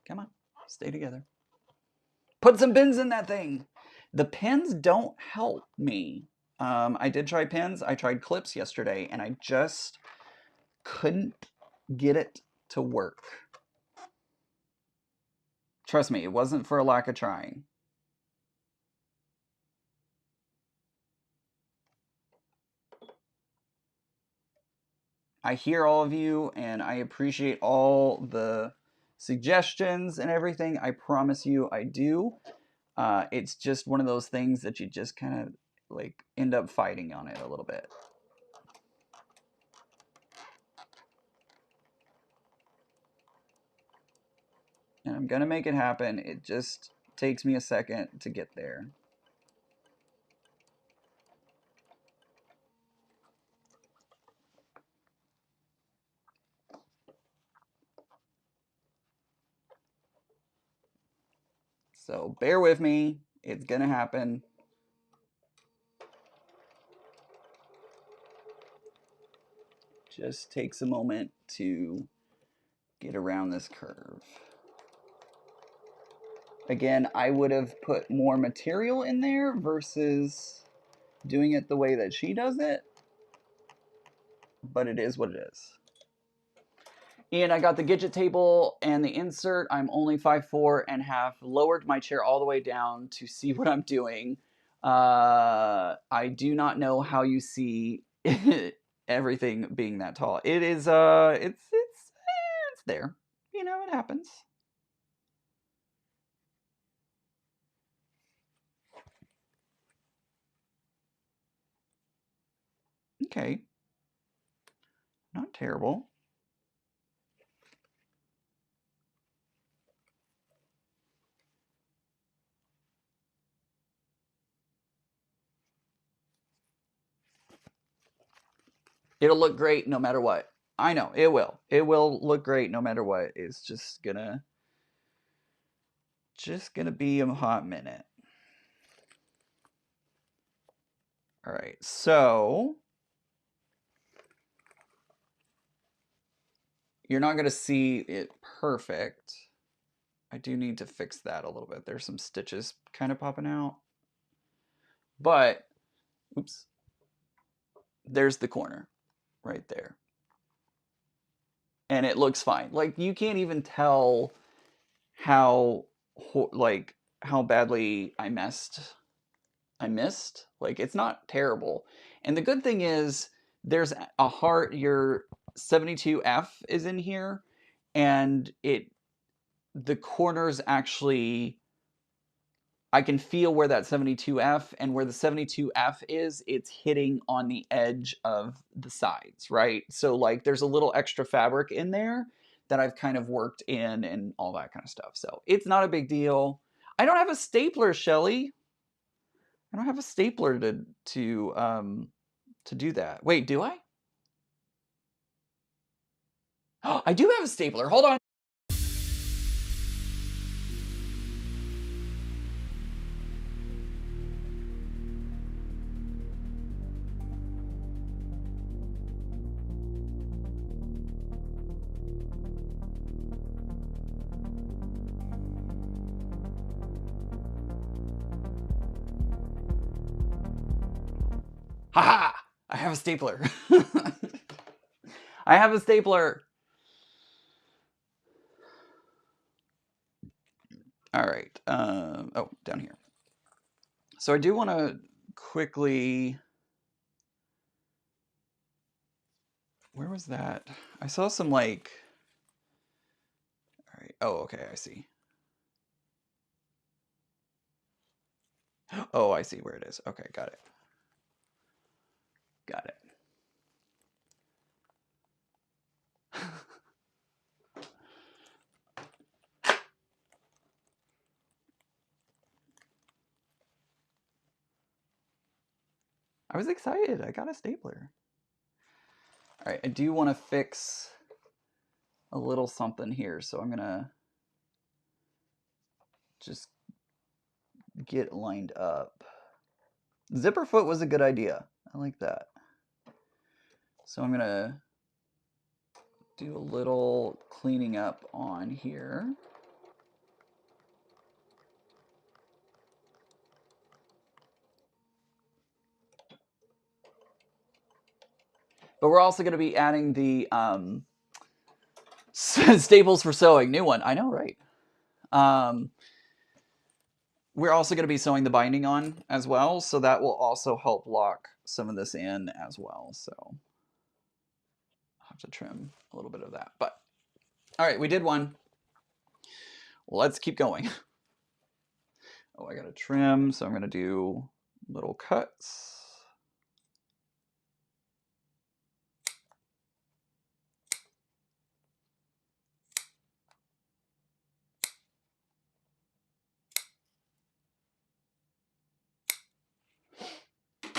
Come on. Stay together. Put some pins in that thing. The pins don't help me. I did try pins. I tried clips yesterday, and I just couldn't get it to work. Trust me, it wasn't for a lack of trying. I hear all of you, and I appreciate all the suggestions and everything. I promise you, I do. It's just one of those things that you just kind of like end up fighting on it a little bit. And I'm gonna make it happen. It just takes me a second to get there. So bear with me. It's gonna happen. Just takes a moment to get around this curve. Again, I would have put more material in there versus doing it the way that she does it, but it is what it is. And I got the Gidget table and the insert. I'm only 5'4" and have lowered my chair all the way down to see what I'm doing. I do not know how you see everything being that tall. It is it's there. You know, it happens. Okay. Not terrible. It'll look great no matter what. I know, it will. It will look great no matter what. It's just gonna be a hot minute. All right. So, you're not going to see it perfect. I do need to fix that a little bit. There's some stitches kind of popping out. But, oops, there's the corner right there. And it looks fine. Like, you can't even tell how, like, how badly I missed. Like, it's not terrible. And the good thing is, there's a heart, your 72F is in here, and the corners actually, I can feel where that 72F and where the 72F is, it's hitting on the edge of the sides, right? So like there's a little extra fabric in there that I've kind of worked in and all that kind of stuff. So it's not a big deal. I don't have a stapler, Shelly. I don't have a stapler to do that. Wait, do I? I do have a stapler. Hold on. Haha! I have a stapler. I have a stapler. All right. Oh, down here. So I do want to quickly Where was that? I saw some like, all right. Oh, okay, I see. Oh, I see where it is. Okay, got it. Got it. I was excited. I got a stapler. All right, I do want to fix a little something here, so I'm gonna just get lined up. Zipper foot was a good idea. I like that. So I'm gonna do a little cleaning up on here. But we're also going to be adding the staples for sewing. New one. I know, right? We're also going to be sewing the binding on as well, so that will also help lock some of this in as well. So I'll have to trim a little bit of that. But all right, we did one. Let's keep going. Oh, I got to trim, so I'm going to do little cuts.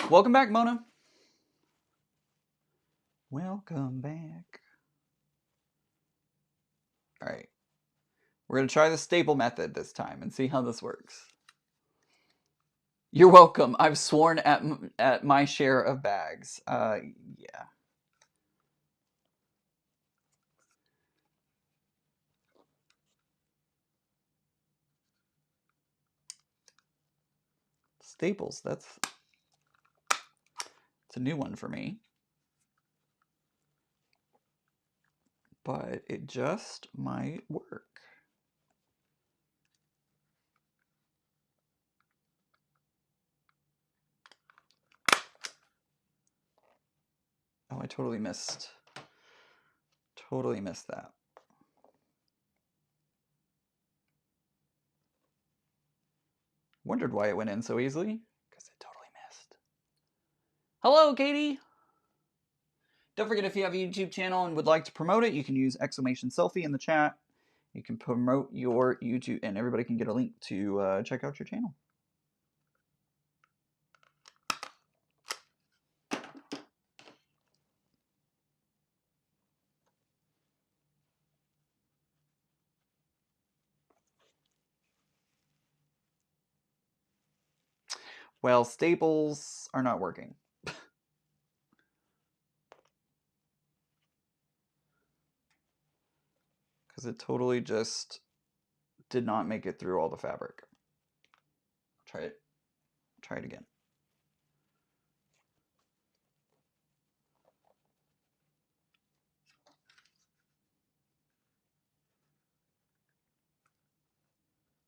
Welcome back, Mona. Welcome back. All right. We're going to try the staple method this time and see how this works. You're welcome. I've sworn at my share of bags. Yeah. Staples, it's a new one for me. But it just might work. Oh, I totally missed that. Wondered why it went in so easily. Because it totally missed. Hello, Katie! Don't forget, if you have a YouTube channel and would like to promote it, you can use !selfie in the chat. You can promote your YouTube, and everybody can get a link to check out your channel. Well, staples are not working. Because it totally just did not make it through all the fabric. Try it. Try it again.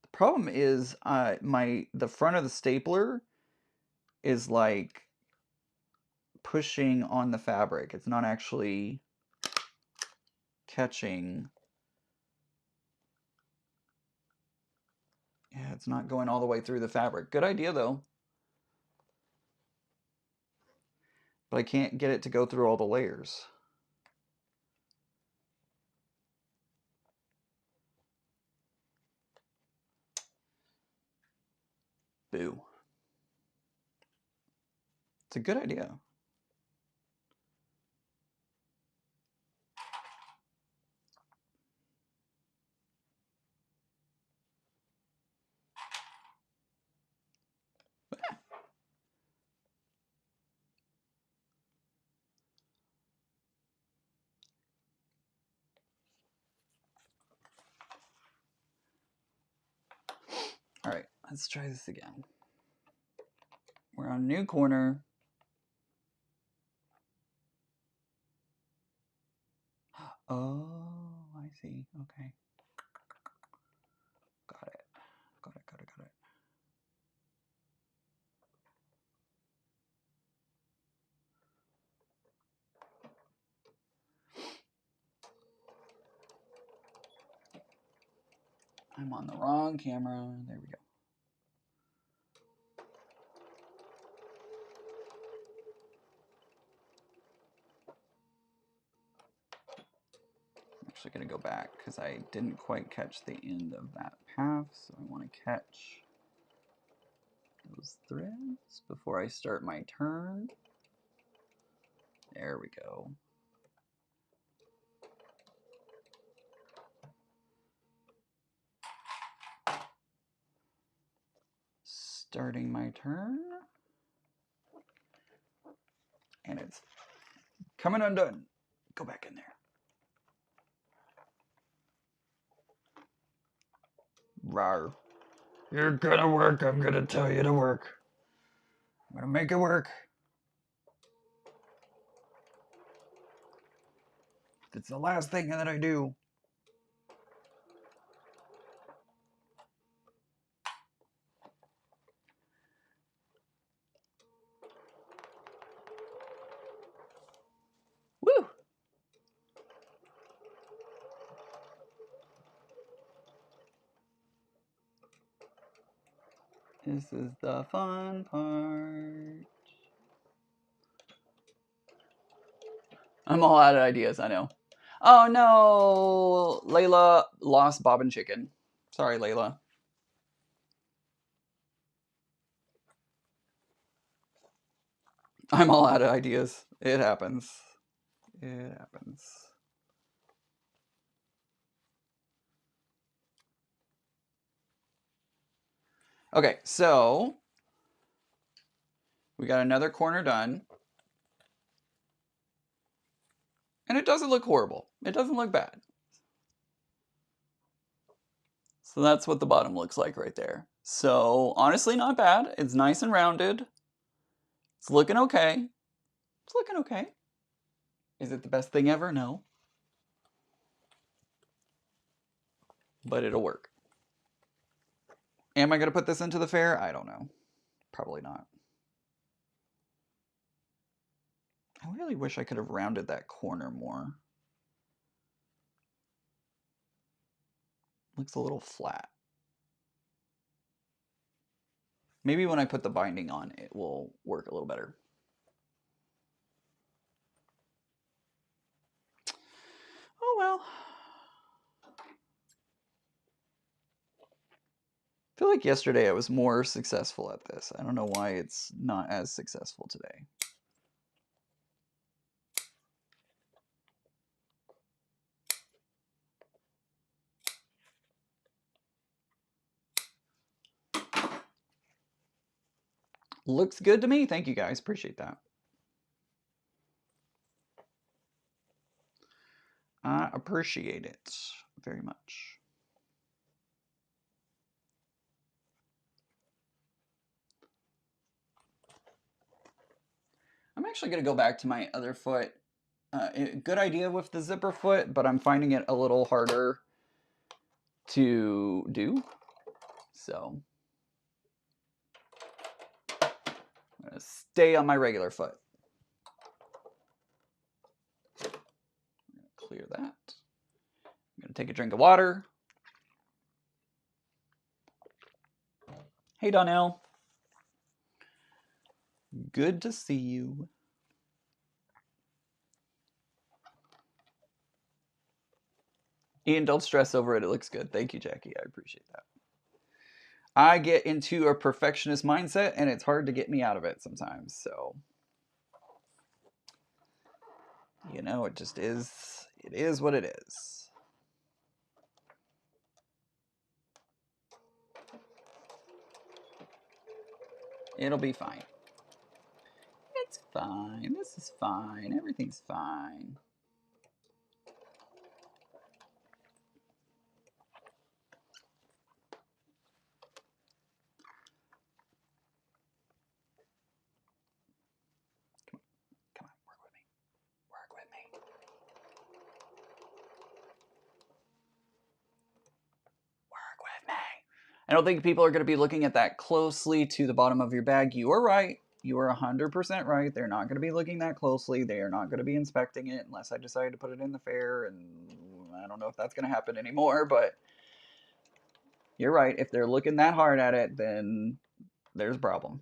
The problem is the front of the stapler is like pushing on the fabric. It's not actually catching. Yeah, it's not going all the way through the fabric. Good idea though. But I can't get it to go through all the layers. Boo. It's a good idea. All right, let's try this again. We're on a new corner. Oh, I see. Okay. Got it. Got it, got it, got it. I'm on the wrong camera. There we go. I'm actually going to go back because I didn't quite catch the end of that path, so I want to catch those threads before I start my turn. There we go. Starting my turn. And it's coming undone. Go back in there. Rawr. You're gonna work. I'm gonna tell you to work. I'm gonna make it work. It's the last thing that I do. Woo! This is the fun part. I'm all out of ideas, I know. Oh no! Layla lost Bobbin Chicken. Sorry, Layla. I'm all out of ideas. It happens. It happens. Okay, so we got another corner done. And it doesn't look horrible. It doesn't look bad. So that's what the bottom looks like right there. So honestly, not bad. It's nice and rounded. It's looking okay. It's looking okay. Is it the best thing ever? No. But it'll work. Am I going to put this into the fair? I don't know. Probably not. I really wish I could have rounded that corner more. Looks a little flat. Maybe when I put the binding on, it will work a little better. Oh well. I feel like yesterday I was more successful at this. I don't know why it's not as successful today. Looks good to me. Thank you guys. Appreciate that. I appreciate it very much. I'm actually going to go back to my other foot. Good idea with the zipper foot, but I'm finding it a little harder to do. So I'm going to stay on my regular foot. I'm going to clear that. I'm going to take a drink of water. Hey, Donnell. Good to see you. Ian, don't stress over it. It looks good. Thank you, Jackie. I appreciate that. I get into a perfectionist mindset, and it's hard to get me out of it sometimes. So, you know, it just is. It is what it is. It'll be fine. It's fine. This is fine. Everything's fine. Come on, work with me. Work with me. Work with me. I don't think people are going to be looking at that closely to the bottom of your bag. You are right. You are 100% right. They're not going to be looking that closely. They are not going to be inspecting it unless I decide to put it in the fair. And I don't know if that's going to happen anymore, but You're right. If they're looking that hard at it, then there's a problem.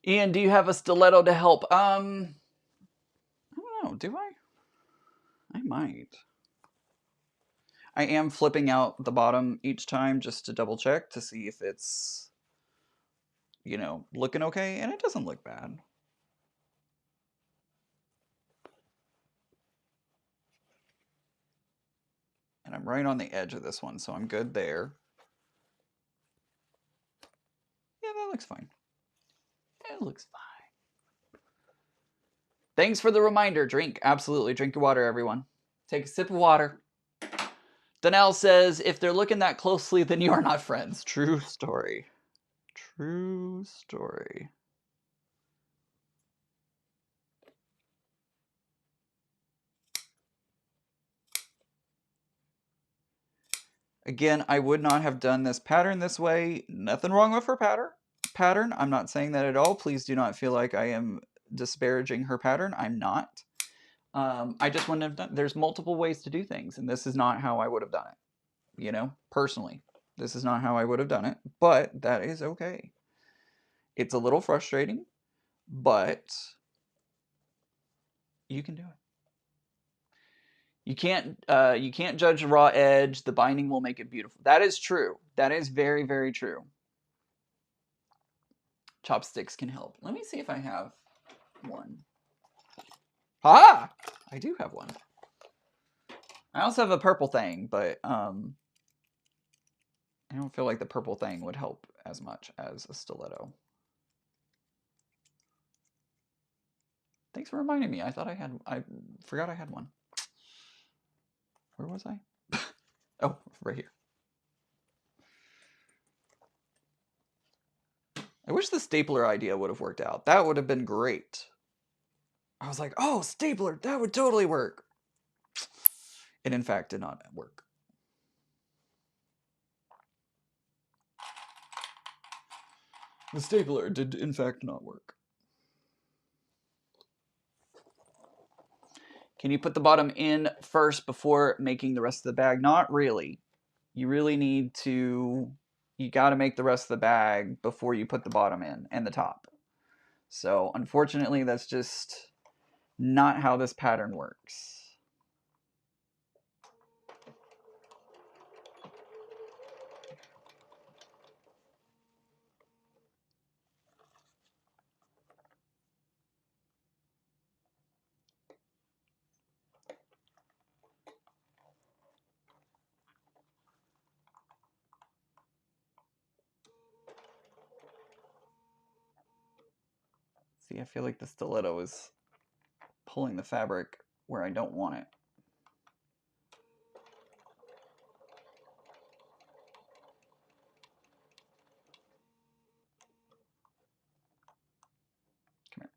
Ian, do you have a stiletto to help? I don't know. Do I? I might. I am flipping out the bottom each time just to double check to see if it's, looking okay, and it doesn't look bad. And I'm right on the edge of this one, so I'm good there. Yeah, that looks fine. It looks fine. Thanks for the reminder. Drink. Absolutely. Drink your water, everyone. Take a sip of water. Donnell says, if they're looking that closely, then you are not friends. True story. True story. Again, I would not have done this pattern this way. Nothing wrong with her pattern. I'm not saying that at all. Please do not feel like I am disparaging her pattern. I'm not. I just wouldn't have done. There's multiple ways to do things, and this is not how I would have done it. Personally, this is not how I would have done it. But that is okay. It's a little frustrating, but you can do it. You can't judge a raw edge. The binding will make it beautiful. That is true. That is very, very true. Chopsticks can help. Let me see if I have one. Ah! I do have one. I also have a purple thing, but I don't feel like the purple thing would help as much as a stiletto. Thanks for reminding me. I forgot I had one. Where was I? Oh, right here. I wish the stapler idea would have worked out. That would have been great. I was like, oh, stapler, that would totally work. It in fact did not work. The stapler did in fact not work. Can you put the bottom in first before making the rest of the bag? Not really. You really need to, you got to make the rest of the bag before you put the bottom in and the top. So unfortunately, that's just not how this pattern works. See, I feel like the stiletto is pulling the fabric where I don't want it. Come here.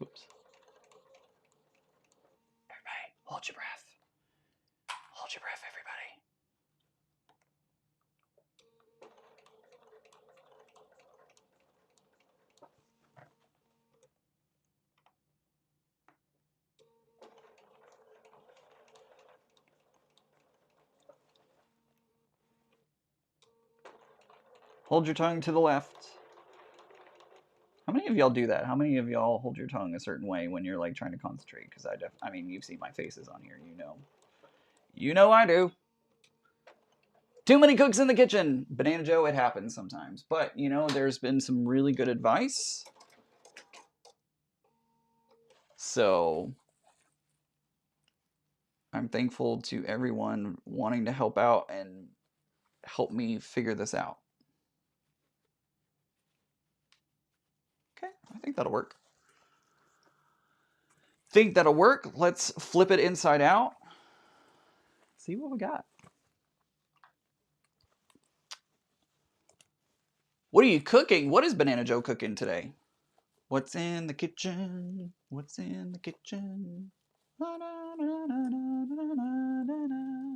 Oops. Everybody, hold your breath. Hold your breath, everybody. Hold your tongue to the left. How many of y'all do that? How many of y'all hold your tongue a certain way when you're like trying to concentrate? Because I mean, you've seen my faces on here. You know I do. Too many cooks in the kitchen. Banana Joe, it happens sometimes. But, there's been some really good advice. So I'm thankful to everyone wanting to help out and help me figure this out. Okay, I think that'll work. Let's flip it inside out. See what we got. What are you cooking? What is Banana Joe cooking today? What's in the kitchen? What's in the kitchen? Na, na, na, na, na, na, na, na.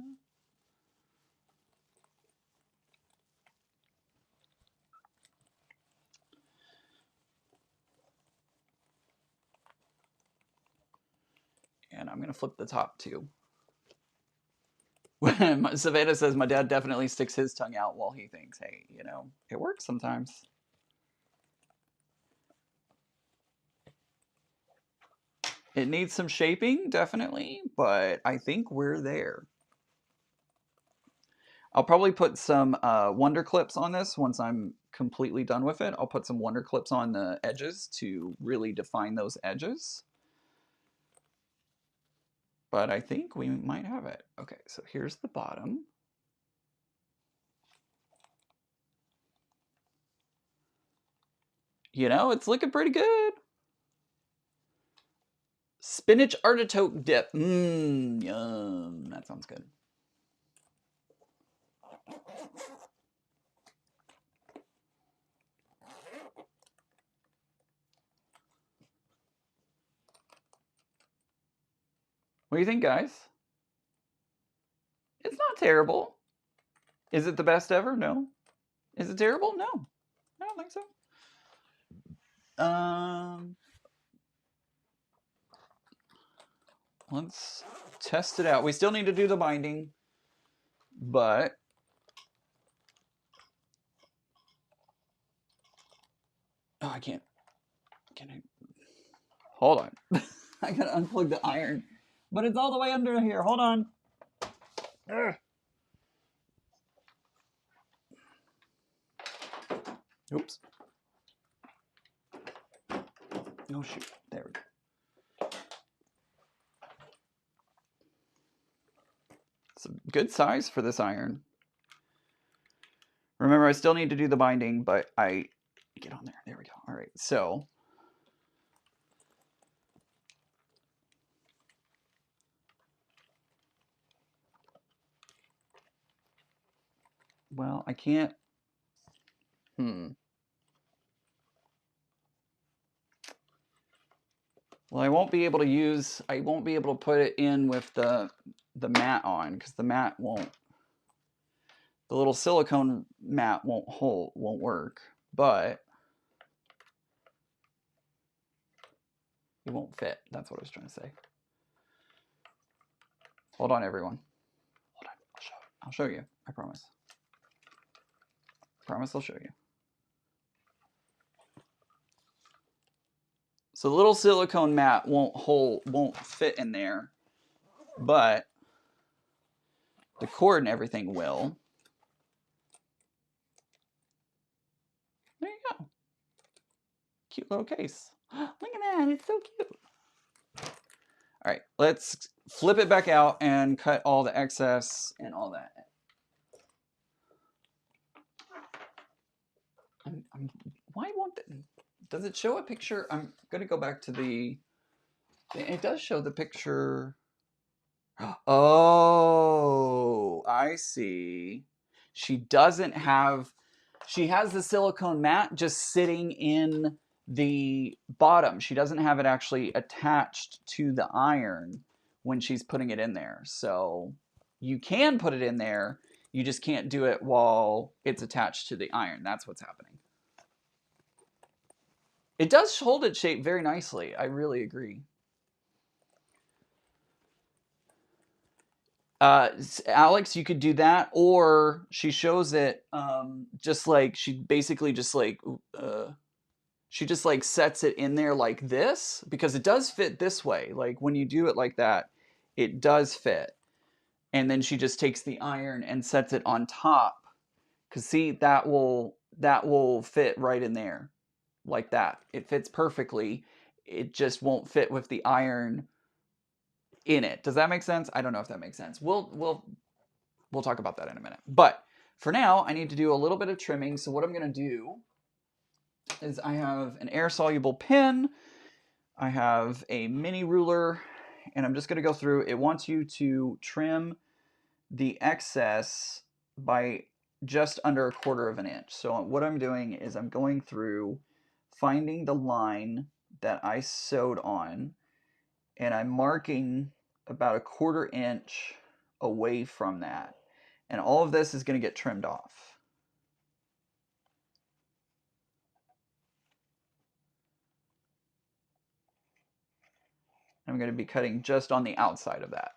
And I'm going to flip the top too. Savannah says, my dad definitely sticks his tongue out while he thinks. Hey, you know, it works sometimes. It needs some shaping, definitely, but I think we're there. I'll probably put some Wonder Clips on this once I'm completely done with it. I'll put some Wonder Clips on the edges to really define those edges. But I think we might have it. Okay, so here's the bottom. You know, it's looking pretty good. Spinach artichoke dip. Mmm, yum. That sounds good. What do you think, guys? It's not terrible. Is it the best ever? No. Is it terrible? No. I don't think so. Let's test it out. We still need to do the binding, but oh, I can't. Can I? Hold on. I gotta unplug the iron, but it's all the way under here. Hold on. Ugh. Oops. Oh shoot. There we go. It's a good size for this iron. Remember, I still need to do the binding, but I get on there. There we go. All right. So well, I can't. Well, I won't be able to put it in with the mat on because the mat won't, the little silicone mat won't work, but it won't fit. That's what I was trying to say. Hold on, everyone. Hold on. I'll show you. I promise. I promise I'll show you. So the little silicone mat won't fit in there, but the cord and everything will. There you go. Cute little case. Look at that. It's so cute. All right, let's flip it back out and cut all the excess and all that. Why won't it? Does it show a picture? I'm going to go back to the. It does show the picture. Oh, I see. She doesn't have. She has the silicone mat just sitting in the bottom. She doesn't have it actually attached to the iron when she's putting it in there. So you can put it in there. You just can't do it while it's attached to the iron. That's what's happening. It does hold its shape very nicely. I really agree. Alex, you could do that, or she shows it just like she basically just like she just like sets it in there like this because it does fit this way. Like when you do it like that, it does fit. And then she just takes the iron and sets it on top. Cause see, that will fit right in there like that. It fits perfectly. It just won't fit with the iron in it. Does that make sense? I don't know if that makes sense. We'll talk about that in a minute. But for now, I need to do a little bit of trimming. So what I'm going to do is I have an air-soluble pen. I have a mini ruler, and I'm just going to go through. It wants you to trim the excess by just under a quarter of an inch. So what I'm doing is I'm going through, finding the line that I sewed on, and I'm marking about a quarter inch away from that. And all of this is going to get trimmed off. I'm going to be cutting just on the outside of that.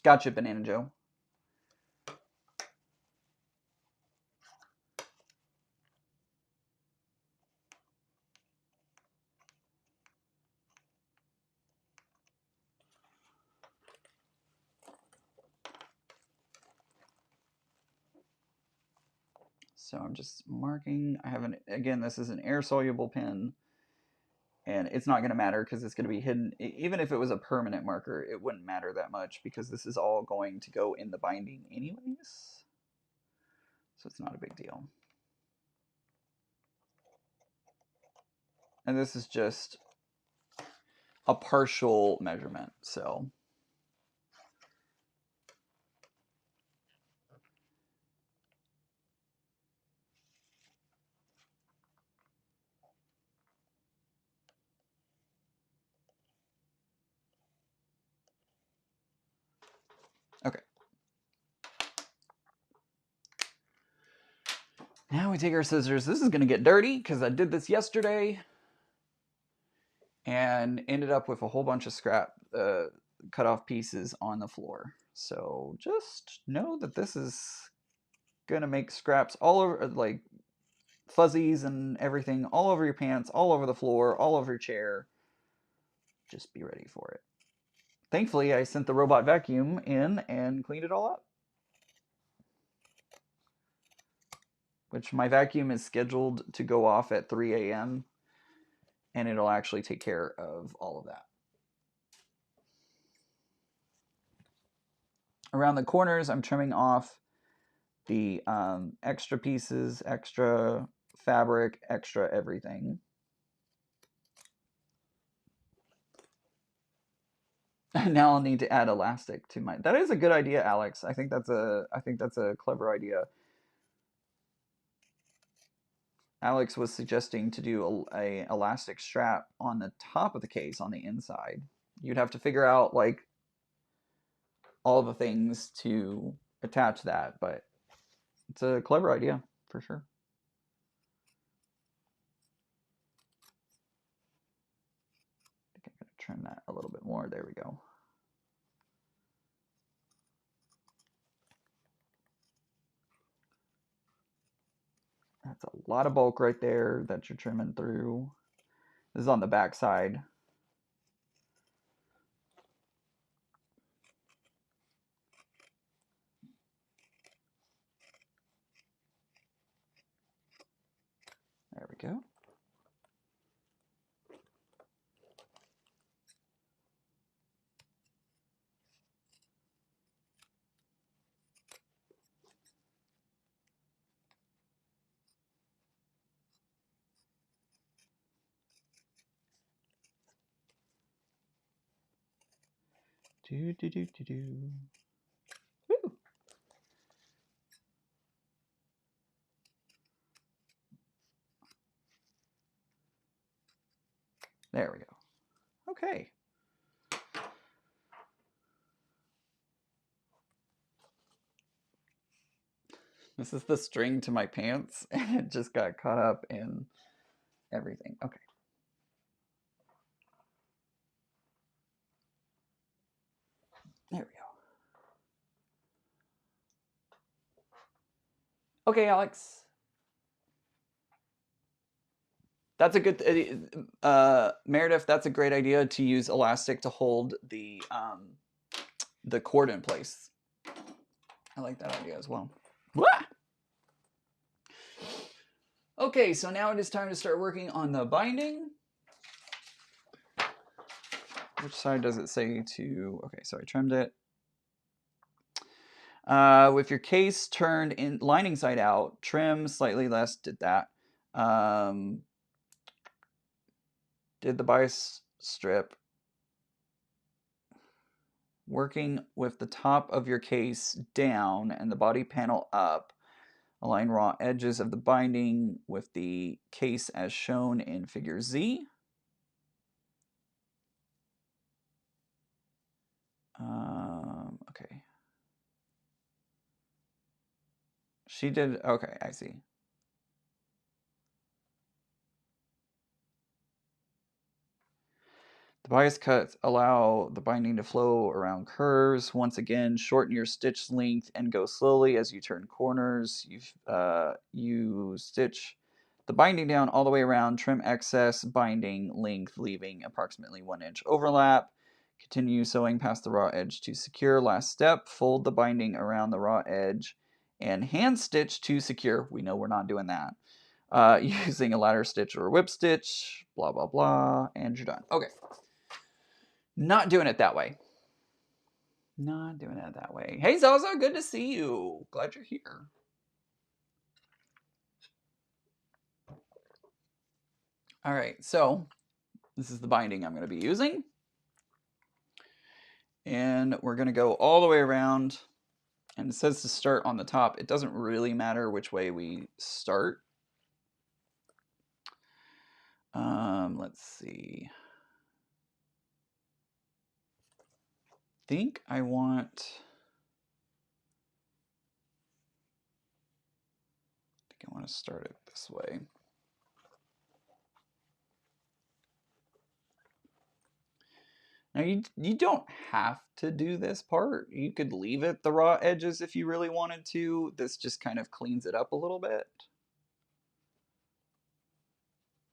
Gotcha, Banana Joe. So I'm just marking. I have an, again, this is an air soluble pen, and it's not going to matter because it's going to be hidden. Even if it was a permanent marker, it wouldn't matter that much because this is all going to go in the binding anyways. So it's not a big deal. And this is just a partial measurement, so. Okay. Now we take our scissors. This is going to get dirty because I did this yesterday and ended up with a whole bunch of scrap cut off pieces on the floor. So just know that this is going to make scraps all over, like fuzzies and everything, all over your pants, all over the floor, all over your chair. Just be ready for it. Thankfully, I sent the robot vacuum in and cleaned it all up. Which my vacuum is scheduled to go off at 3 a.m. and it'll actually take care of all of that. Around the corners, I'm trimming off the extra pieces, extra fabric, extra everything. Now I'll need to add elastic to my. That is a good idea, Alex. I think that's a clever idea. Alex was suggesting to do a elastic strap on the top of the case on the inside. You'd have to figure out like all the things to attach that, but it's a clever idea for sure. I think I'm going to trim that a little bit more. There we go. That's a lot of bulk right there that you're trimming through. This is on the back side. There we go. Do do do do do. Woo! There we go. Okay. This is the string to my pants, and it just got caught up in everything. Okay. There we go. Okay, Alex. That's a good, Meredith, that's a great idea to use elastic to hold the cord in place. I like that idea as well. Blah! Okay, so now it is time to start working on the binding. Which side does it say to? Okay, so I trimmed it. With your case turned in lining side out, trim slightly less, did that. Did the bias strip. Working with the top of your case down and the body panel up. Align raw edges of the binding with the case as shown in figure Z. Okay. She did, okay, I see. The bias cuts allow the binding to flow around curves. Once again, shorten your stitch length and go slowly as you turn corners. You stitch the binding down all the way around, trim excess binding length, leaving approximately 1 inch overlap. Continue sewing past the raw edge to secure. Last step, fold the binding around the raw edge and hand stitch to secure. We know we're not doing that. Using a ladder stitch or a whip stitch, blah, blah, blah, and you're done. Okay. Not doing it that way. Not doing it that way. Hey, Zaza, good to see you. Glad you're here. All right, so this is the binding I'm going to be using. And we're going to go all the way around. And it says to start on the top. It doesn't really matter which way we start. Let's see. I think I want to start it this way. Now, you don't have to do this part. You could leave it the raw edges if you really wanted to. This just kind of cleans it up a little bit.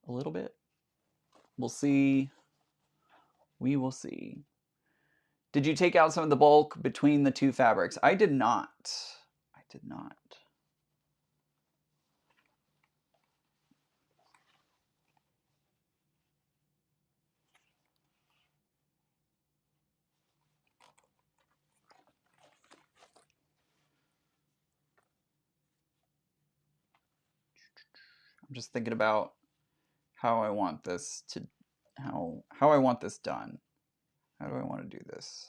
A little bit. We'll see. We will see. Did you take out some of the bulk between the two fabrics? I did not. I did not. I'm just thinking about how I want this to how I want this done. How do I want to do this?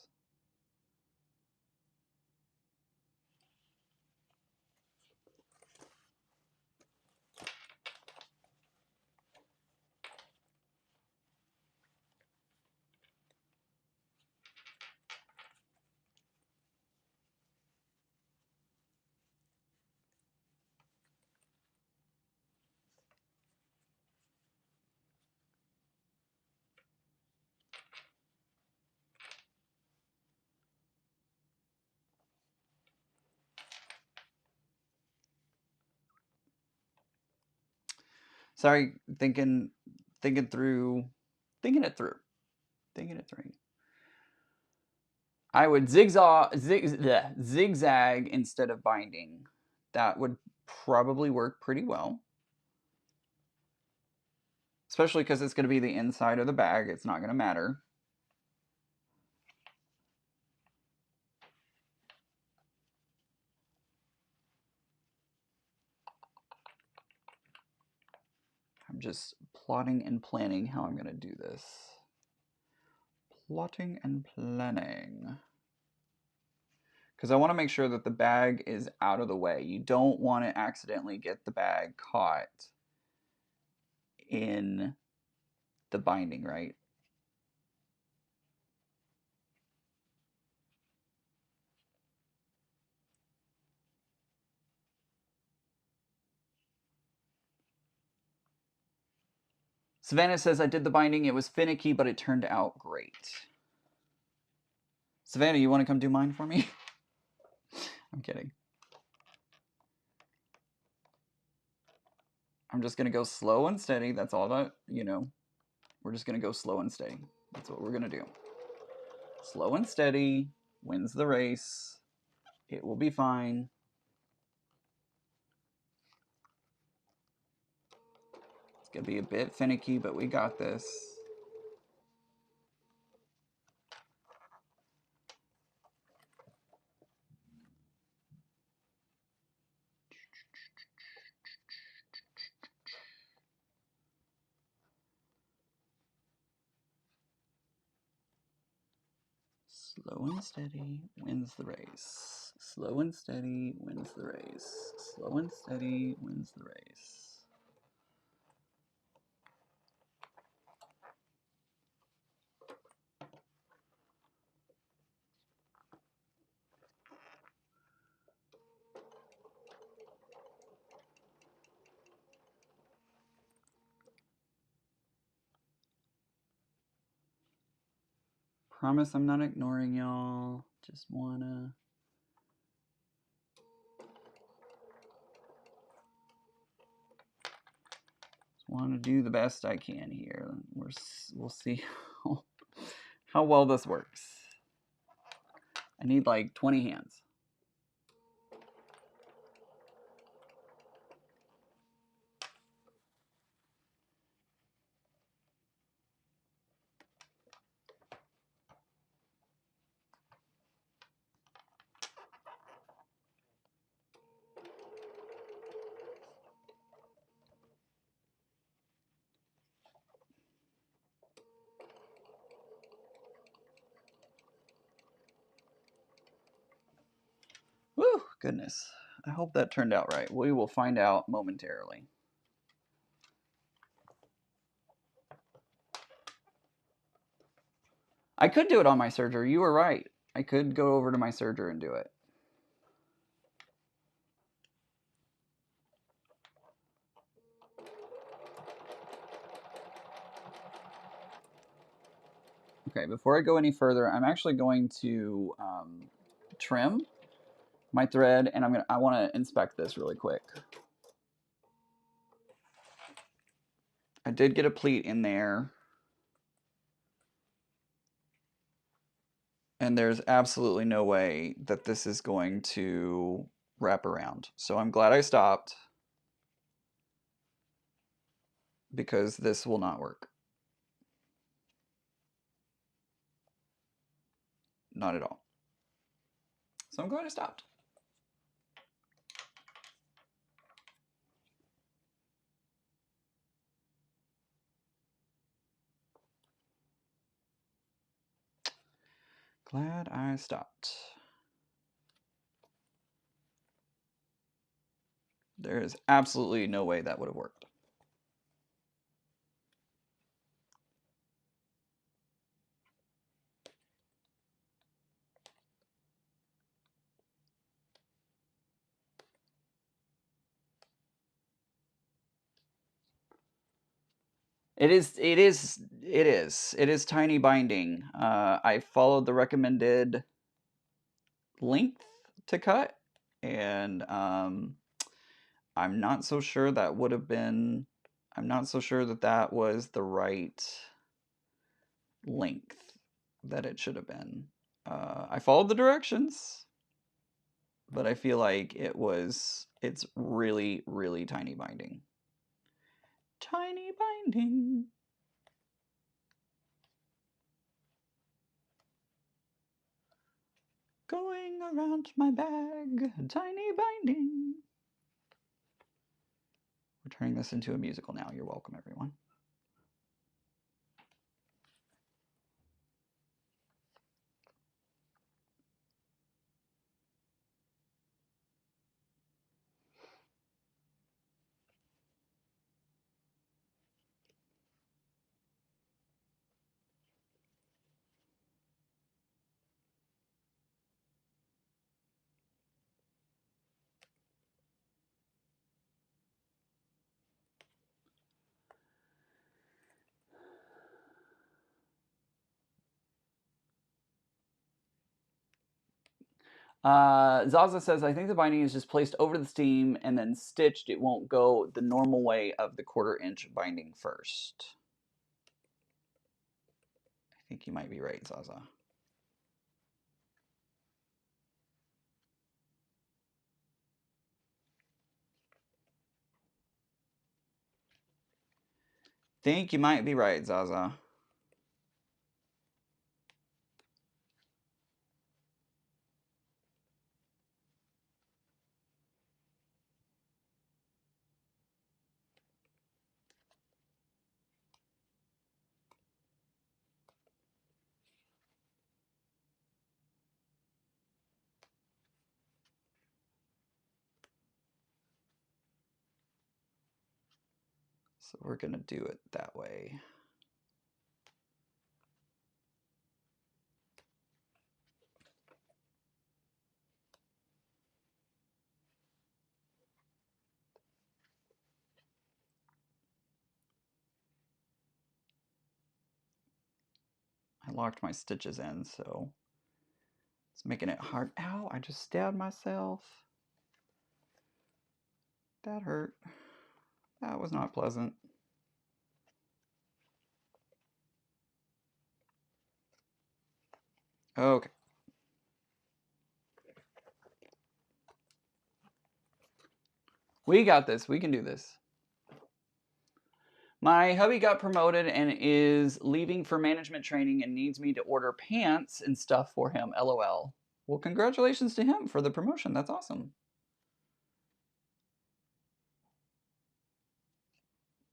Sorry, thinking it through. I would zigzag instead of binding. That would probably work pretty well. Especially because it's going to be the inside of the bag. It's not going to matter. I'm just plotting and planning how I'm going to do this. Plotting and planning. Because I want to make sure that the bag is out of the way. You don't want to accidentally get the bag caught in the binding, right? Savannah says, I did the binding. It was finicky, but it turned out great. Savannah, you want to come do mine for me? I'm kidding. I'm just going to go slow and steady. That's all that, we're just going to go slow and steady. That's what we're going to do. Slow and steady wins the race. It will be fine. It's going to be a bit finicky, but we got this. Slow and steady wins the race. Slow and steady wins the race. Slow and steady wins the race. promise I'm not ignoring y'all. Just wanna do the best I can here. We'll see how well this works. I need like 20 hands. Whew, goodness. I hope that turned out right. We will find out momentarily. I could do it on my serger. You were right. I could go over to my serger and do it. Okay, before I go any further, I'm actually going to trim my thread, and I want to inspect this really quick. I did get a pleat in there, and there's absolutely no way that this is going to wrap around. So I'm glad I stopped, because this will not work. Not at all. So I'm glad I stopped. Glad I stopped. There is absolutely no way that would have worked. It is tiny binding. I followed the recommended length to cut, and I'm not so sure that would have been. I'm not so sure that that was the right length that it should have been. I followed the directions, but I feel like it's really, really tiny binding. Tiny binding. Going around my bag, tiny binding. We're turning this into a musical now. You're welcome, everyone. Zaza says, I think the binding is just placed over the steam and then stitched. It won't go the normal way of the 1/4 inch binding first. I think you might be right, Zaza. Think you might be right, Zaza. So we're going to do it that way. I locked my stitches in, so it's making it hard. Ow, I just stabbed myself. That hurt. That was not pleasant. Okay. We got this. We can do this. My hubby got promoted and is leaving for management training and needs me to order pants and stuff for him. LOL. Well, congratulations to him for the promotion. That's awesome.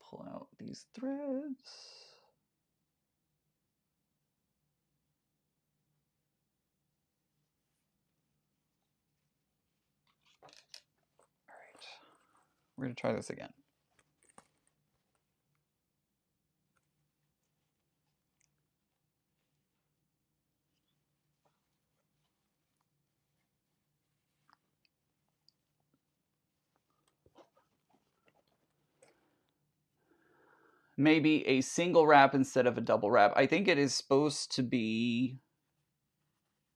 Pull out these threads. All right. We're going to try this again. Maybe a single wrap instead of a double wrap. I think it is supposed to be,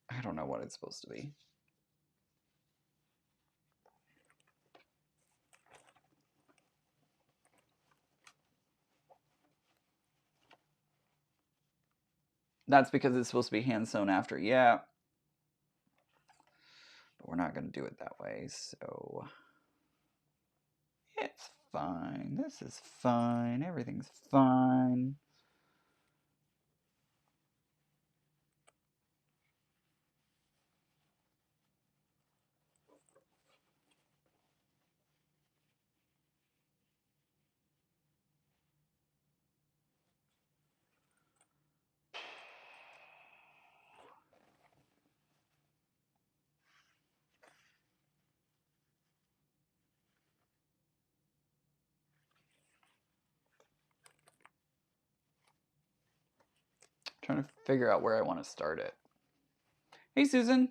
I don't know what it's supposed to be. That's because it's supposed to be hand sewn after. Yeah. But we're not going to do it that way. So it's fine. This is fine. Everything's fine. Trying to figure out where I want to start it. Hey, Susan.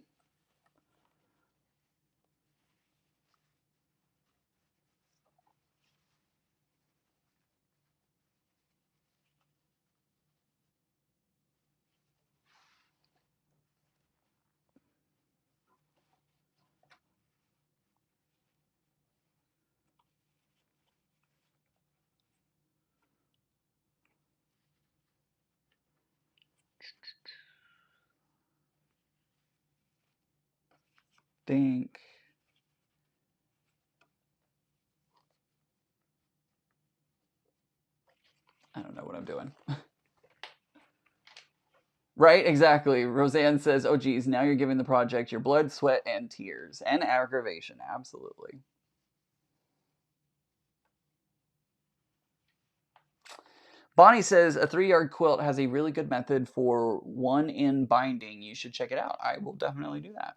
Think. I don't know what I'm doing. Right, exactly. Roseanne says, oh, geez, now you're giving the project your blood, sweat, and tears. And aggravation. Absolutely. Bonnie says, a 3-yard quilt has a really good method for one-in binding. You should check it out. I will definitely do that.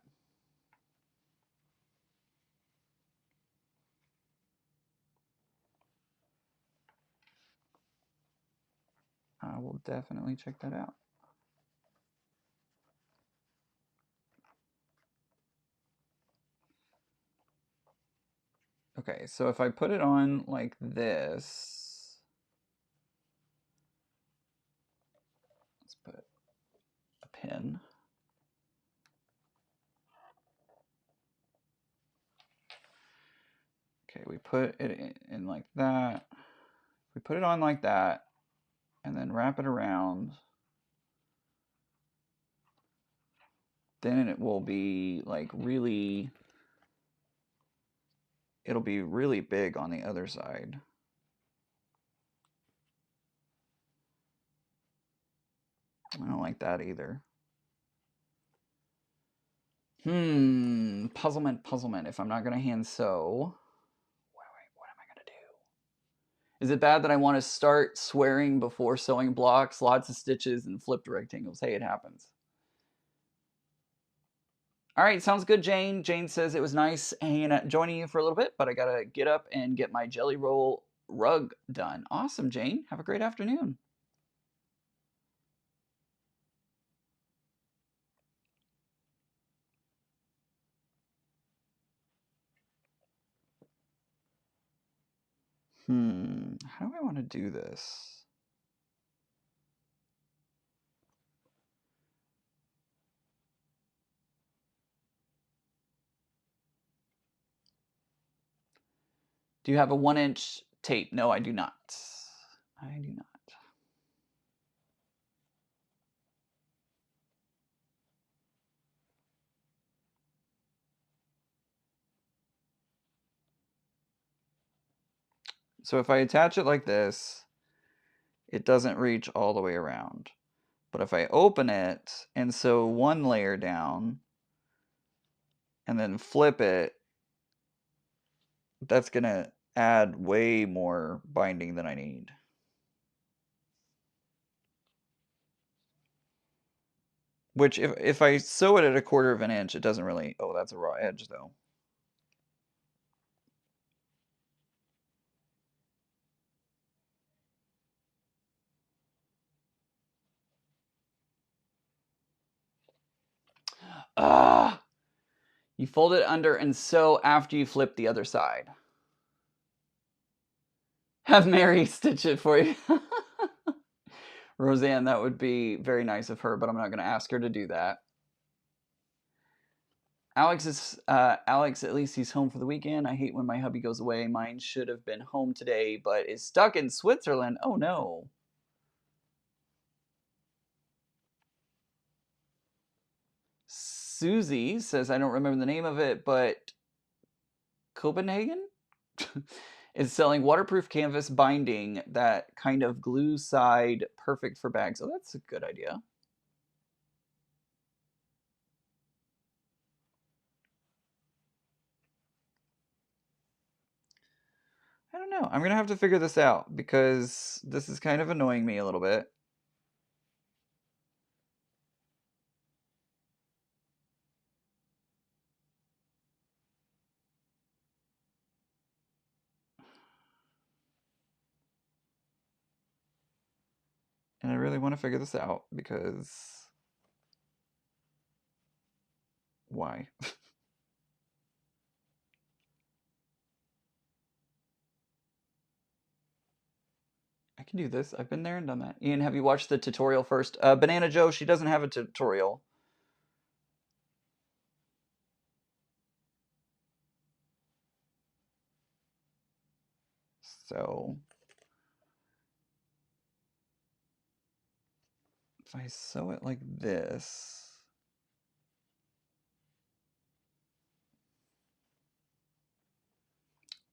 I will definitely check that out. Okay, so if I put it on like this, let's put a pin. Okay, we put it in like that. We put it on like that, and then wrap it around. Then it will be like really, it'll be really big on the other side. I don't like that either. Puzzlement, puzzlement. If I'm not going to hand sew, what am I going to do? Is it bad that I want to start swearing before sewing blocks, lots of stitches, and flipped rectangles? Hey, it happens. All right, sounds good, Jane. Jane says it was nice joining you for a little bit, but I got to get up and get my jelly roll rug done. Awesome, Jane. Have a great afternoon. How do I want to do this? Do you have a 1-inch tape? No, I do not. I do not. So if I attach it like this, it doesn't reach all the way around. But if I open it and sew one layer down and then flip it, that's gonna add way more binding than I need. Which if I sew it at 1/4 of an inch, it doesn't really, oh, that's a raw edge though. Ah! You fold it under and sew after you flip the other side. Have Mary stitch it for you. Roseanne, that would be very nice of her, but I'm not going to ask her to do that. Alex, at least he's home for the weekend. I hate when my hubby goes away. Mine should have been home today, but is stuck in Switzerland. Oh no. Susie says, I don't remember the name of it, but Copenhagen is selling waterproof canvas binding that kind of glue side, perfect for bags. Oh, that's a good idea. I don't know. I'm going to have to figure this out because this is kind of annoying me a little bit. And I really want to figure this out because why? I can do this. I've been there and done that. Ian, have you watched the tutorial first? Banana Joe, she doesn't have a tutorial. So if I sew it like this,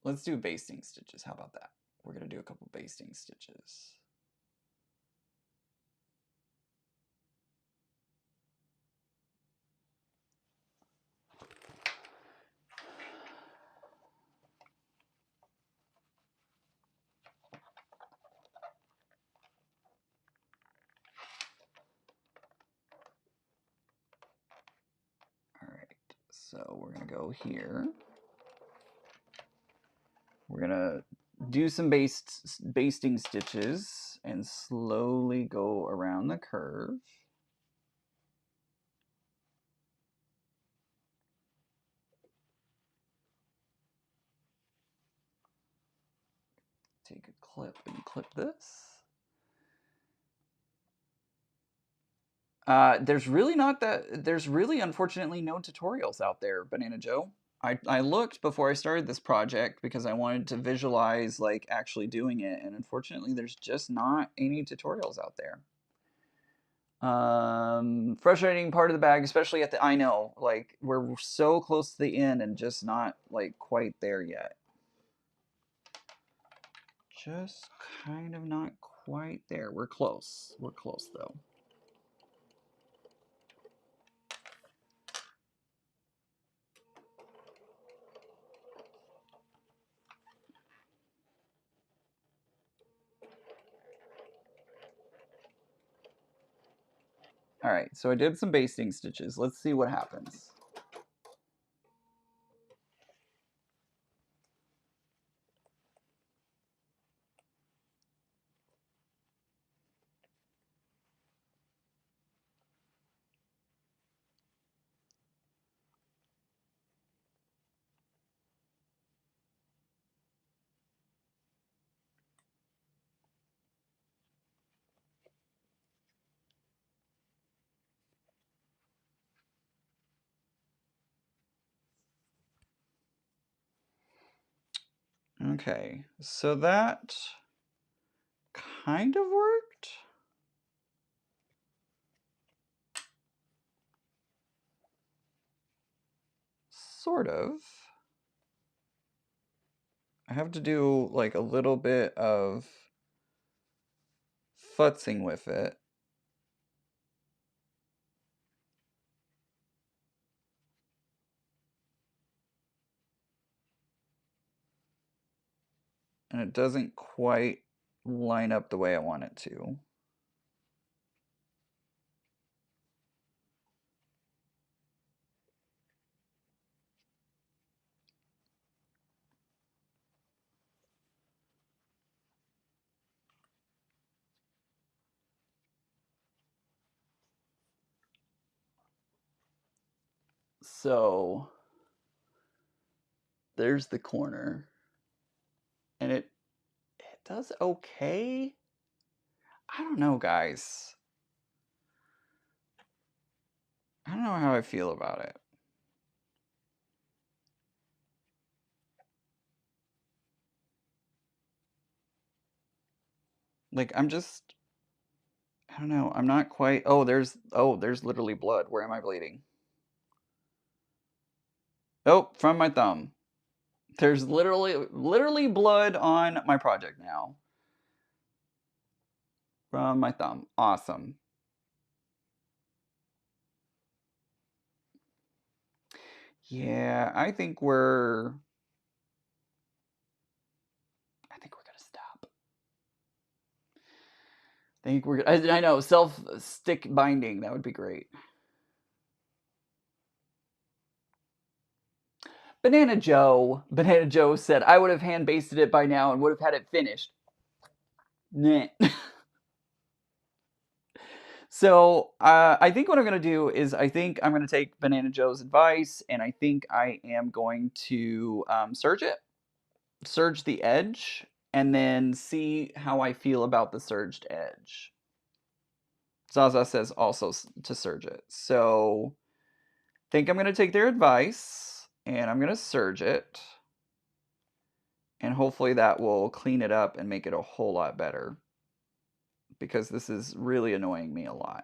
let's do basting stitches. How about that? We're going to do a couple basting stitches. All right, so we're going to go here. We're going to do some basting stitches and slowly go around the curve. Take a clip and clip this. There's really unfortunately no tutorials out there, Banana Joe. I looked before I started this project because I wanted to visualize like actually doing it, and unfortunately there's just not any tutorials out there. Frustrating part of the bag, especially at the, I know, like we're so close to the end and just not like quite there yet. Just kind of not quite there. We're close. We're close though. All right, so I did some basting stitches. Let's see what happens. Okay, so that kind of worked. Sort of. I have to do like a little bit of futzing with it. And it doesn't quite line up the way I want it to. So there's the corner. And it does okay. I don't know, guys. I don't know how I feel about it. Like I don't know. I'm not quite. There's literally blood. Where am I bleeding? Oh, from my thumb. There's literally blood on my project now. From my thumb. Awesome. Yeah, I think we're gonna stop. I know, self stick binding, that would be great. Banana Joe said, I would have hand basted it by now and would have had it finished. Nah. So I think what I'm going to do is I think I'm going to take Banana Joe's advice, and I think I am going to serge the edge, and then see how I feel about the serged edge. Zaza says also to serge it. So I think I'm going to take their advice, and I'm going to serge it. And hopefully that will clean it up and make it a whole lot better. Because this is really annoying me a lot.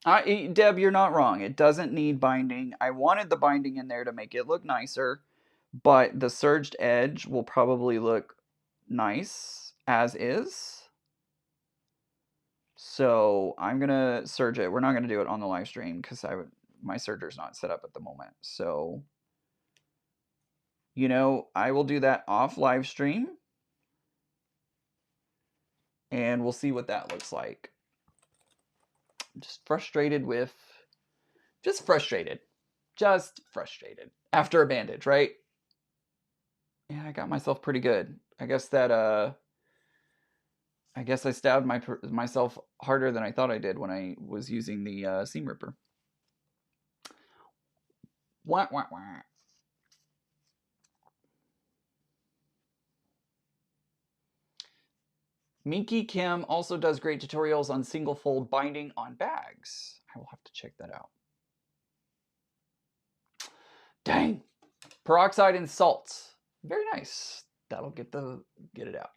Deb, you're not wrong. It doesn't need binding. I wanted the binding in there to make it look nicer, but the serged edge will probably look nice as is. So I'm gonna serge it. We're not gonna do it on the live stream because my serger's not set up at the moment. So, I will do that off live stream, and we'll see what that looks like. I'm just frustrated. Just frustrated after a bandage, right? Yeah, I got myself pretty good. I guess I stabbed myself harder than I thought I did when I was using the seam ripper. Wah, wah, wah. Minky Kim also does great tutorials on single fold binding on bags. I will have to check that out. Dang. Peroxide and salt. Very nice. That'll get it out.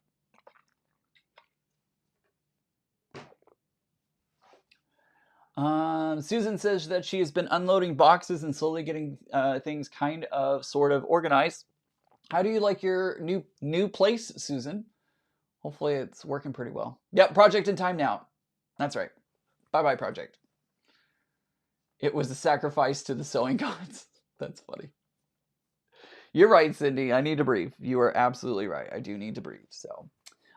Susan says that she has been unloading boxes and slowly getting things kind of sort of organized. How do you like your new place, Susan? Hopefully it's working pretty well. Yep, project in time now. That's right. Bye-bye, project. It was a sacrifice to the sewing gods. That's funny. You're right, Cindy. I need to breathe. You are absolutely right. I do need to breathe. So,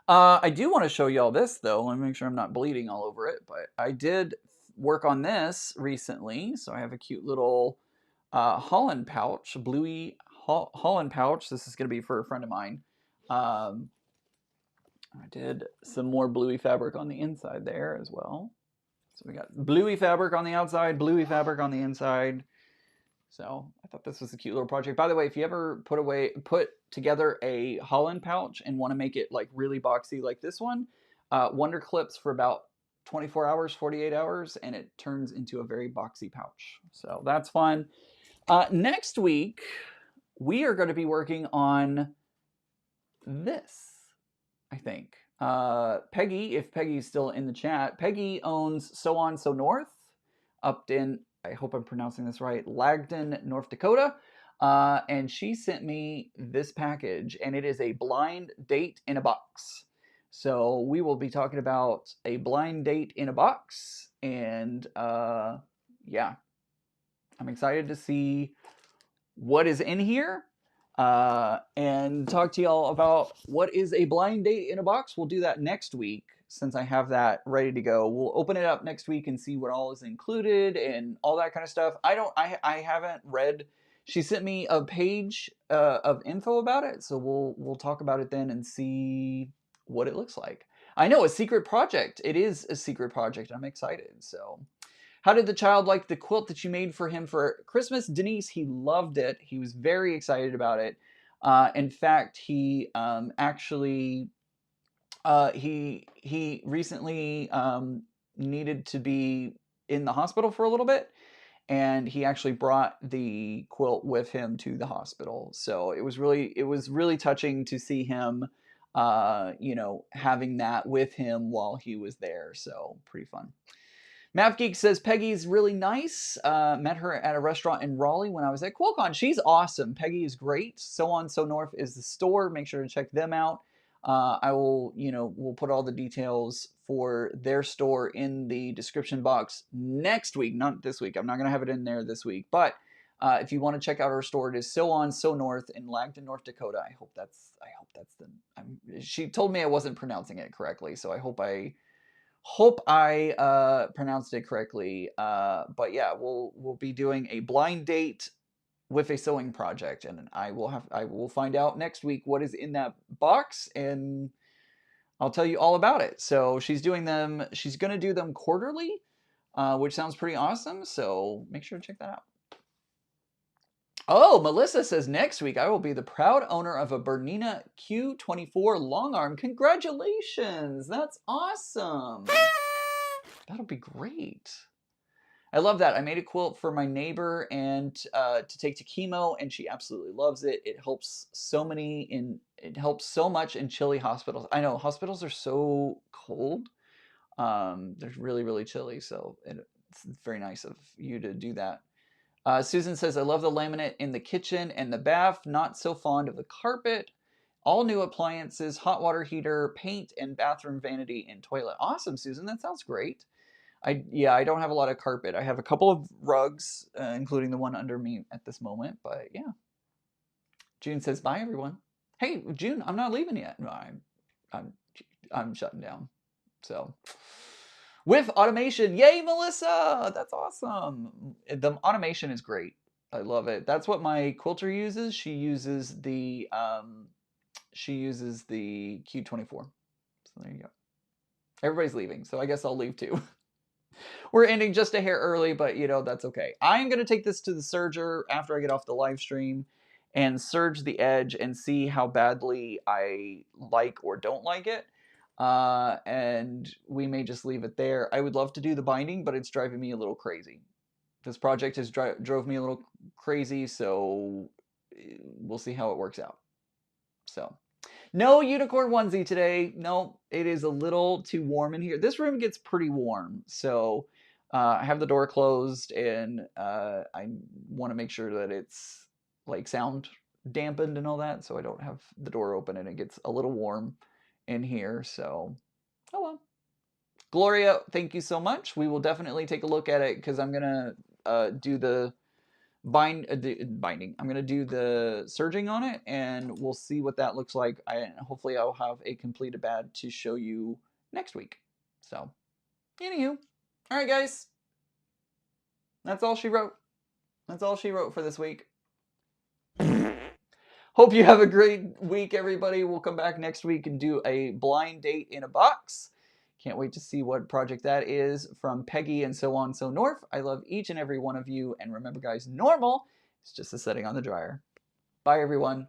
I do want to show y'all this, though. Let me make sure I'm not bleeding all over it. But I did work on this recently. So I have a cute little Holland pouch, bluey Holland pouch. This is going to be for a friend of mine. I did some more bluey fabric on the inside there as well. So we got bluey fabric on the outside, bluey fabric on the inside. So I thought this was a cute little project. By the way, if you ever put together a Holland pouch and want to make it like really boxy like this one, Wonder Clips for about 24 hours, 48 hours, and it turns into a very boxy pouch. So that's fun. Next week, we are going to be working on this, I think. Peggy, if Peggy's still in the chat, Peggy owns So On So North up in, I hope I'm pronouncing this right, Lagden, North Dakota. And she sent me this package, and it is a blind date in a box. So we will be talking about a blind date in a box. And yeah, I'm excited to see what is in here and talk to y'all about what is a blind date in a box. We'll do that next week since I have that ready to go. We'll open it up next week and see what all is included and all that kind of stuff. I haven't read. She sent me a page of info about it, so we'll talk about it then and see what it looks like. I know, a secret project. It is a secret project. I'm excited. So how did the child like the quilt that you made for him for Christmas? Denise, he loved it. He was very excited about it. In fact, he actually he recently needed to be in the hospital for a little bit, and he actually brought the quilt with him to the hospital. So it was really touching to see him, having that with him while he was there. So pretty fun. Math Geek says Peggy's really nice. Met her at a restaurant in Raleigh when I was at QuiltCon. She's awesome. Peggy is great. So On So North is the store. Make sure to check them out. I will, we'll put all the details for their store in the description box next week, not this week. I'm not going to have it in there this week, but if you want to check out our store, it is So On So North in Lagden, North Dakota. I hope that's she told me I wasn't pronouncing it correctly, so I hope I pronounced it correctly. But yeah, we'll be doing a blind date with a sewing project, and I will find out next week what is in that box, and I'll tell you all about it. So she's going to do them quarterly, which sounds pretty awesome. So make sure to check that out. Oh, Melissa says next week I will be the proud owner of a Bernina Q24 long arm. Congratulations! That's awesome. That'll be great. I love that. I made a quilt for my neighbor and to take to chemo, and she absolutely loves it. It helps so much in chilly hospitals. I know hospitals are so cold. They're really, really chilly, so it's very nice of you to do that. Susan says, I love the laminate in the kitchen and the bath. Not so fond of the carpet. All new appliances, hot water heater, paint, and bathroom vanity and toilet. Awesome, Susan. That sounds great. I don't have a lot of carpet. I have a couple of rugs, including the one under me at this moment. But yeah. June says, bye, everyone. Hey, June, I'm not leaving yet. No, I'm shutting down. So with automation, yay, Melissa! That's awesome. The automation is great. I love it. That's what my quilter uses. She uses the Q24. So there you go. Everybody's leaving, so I guess I'll leave too. We're ending just a hair early, but that's okay. I am going to take this to the serger after I get off the live stream and serge the edge and see how badly I like or don't like it. And we may just leave it there. I would love to do the binding, but it's driving me a little crazy. This project has drove me a little crazy, so we'll see how it works out. So no unicorn onesie today. No, it is a little too warm in here. This room gets pretty warm, so I have the door closed, and I want to make sure that it's like sound dampened and all that, so I don't have the door open and it gets a little warm in here. So, oh well. Gloria, thank you so much. We will definitely take a look at it because I'm gonna do the binding. I'm gonna do the serging on it, and we'll see what that looks like. Hopefully I'll have a completed bad to show you next week. So, anywho, all right, guys. That's all she wrote. That's all she wrote for this week. Hope you have a great week, everybody. We'll come back next week and do a blind date in a box. Can't wait to see what project that is from Peggy and So On So North. I love each and every one of you. And remember, guys, normal is just a setting on the dryer. Bye, everyone.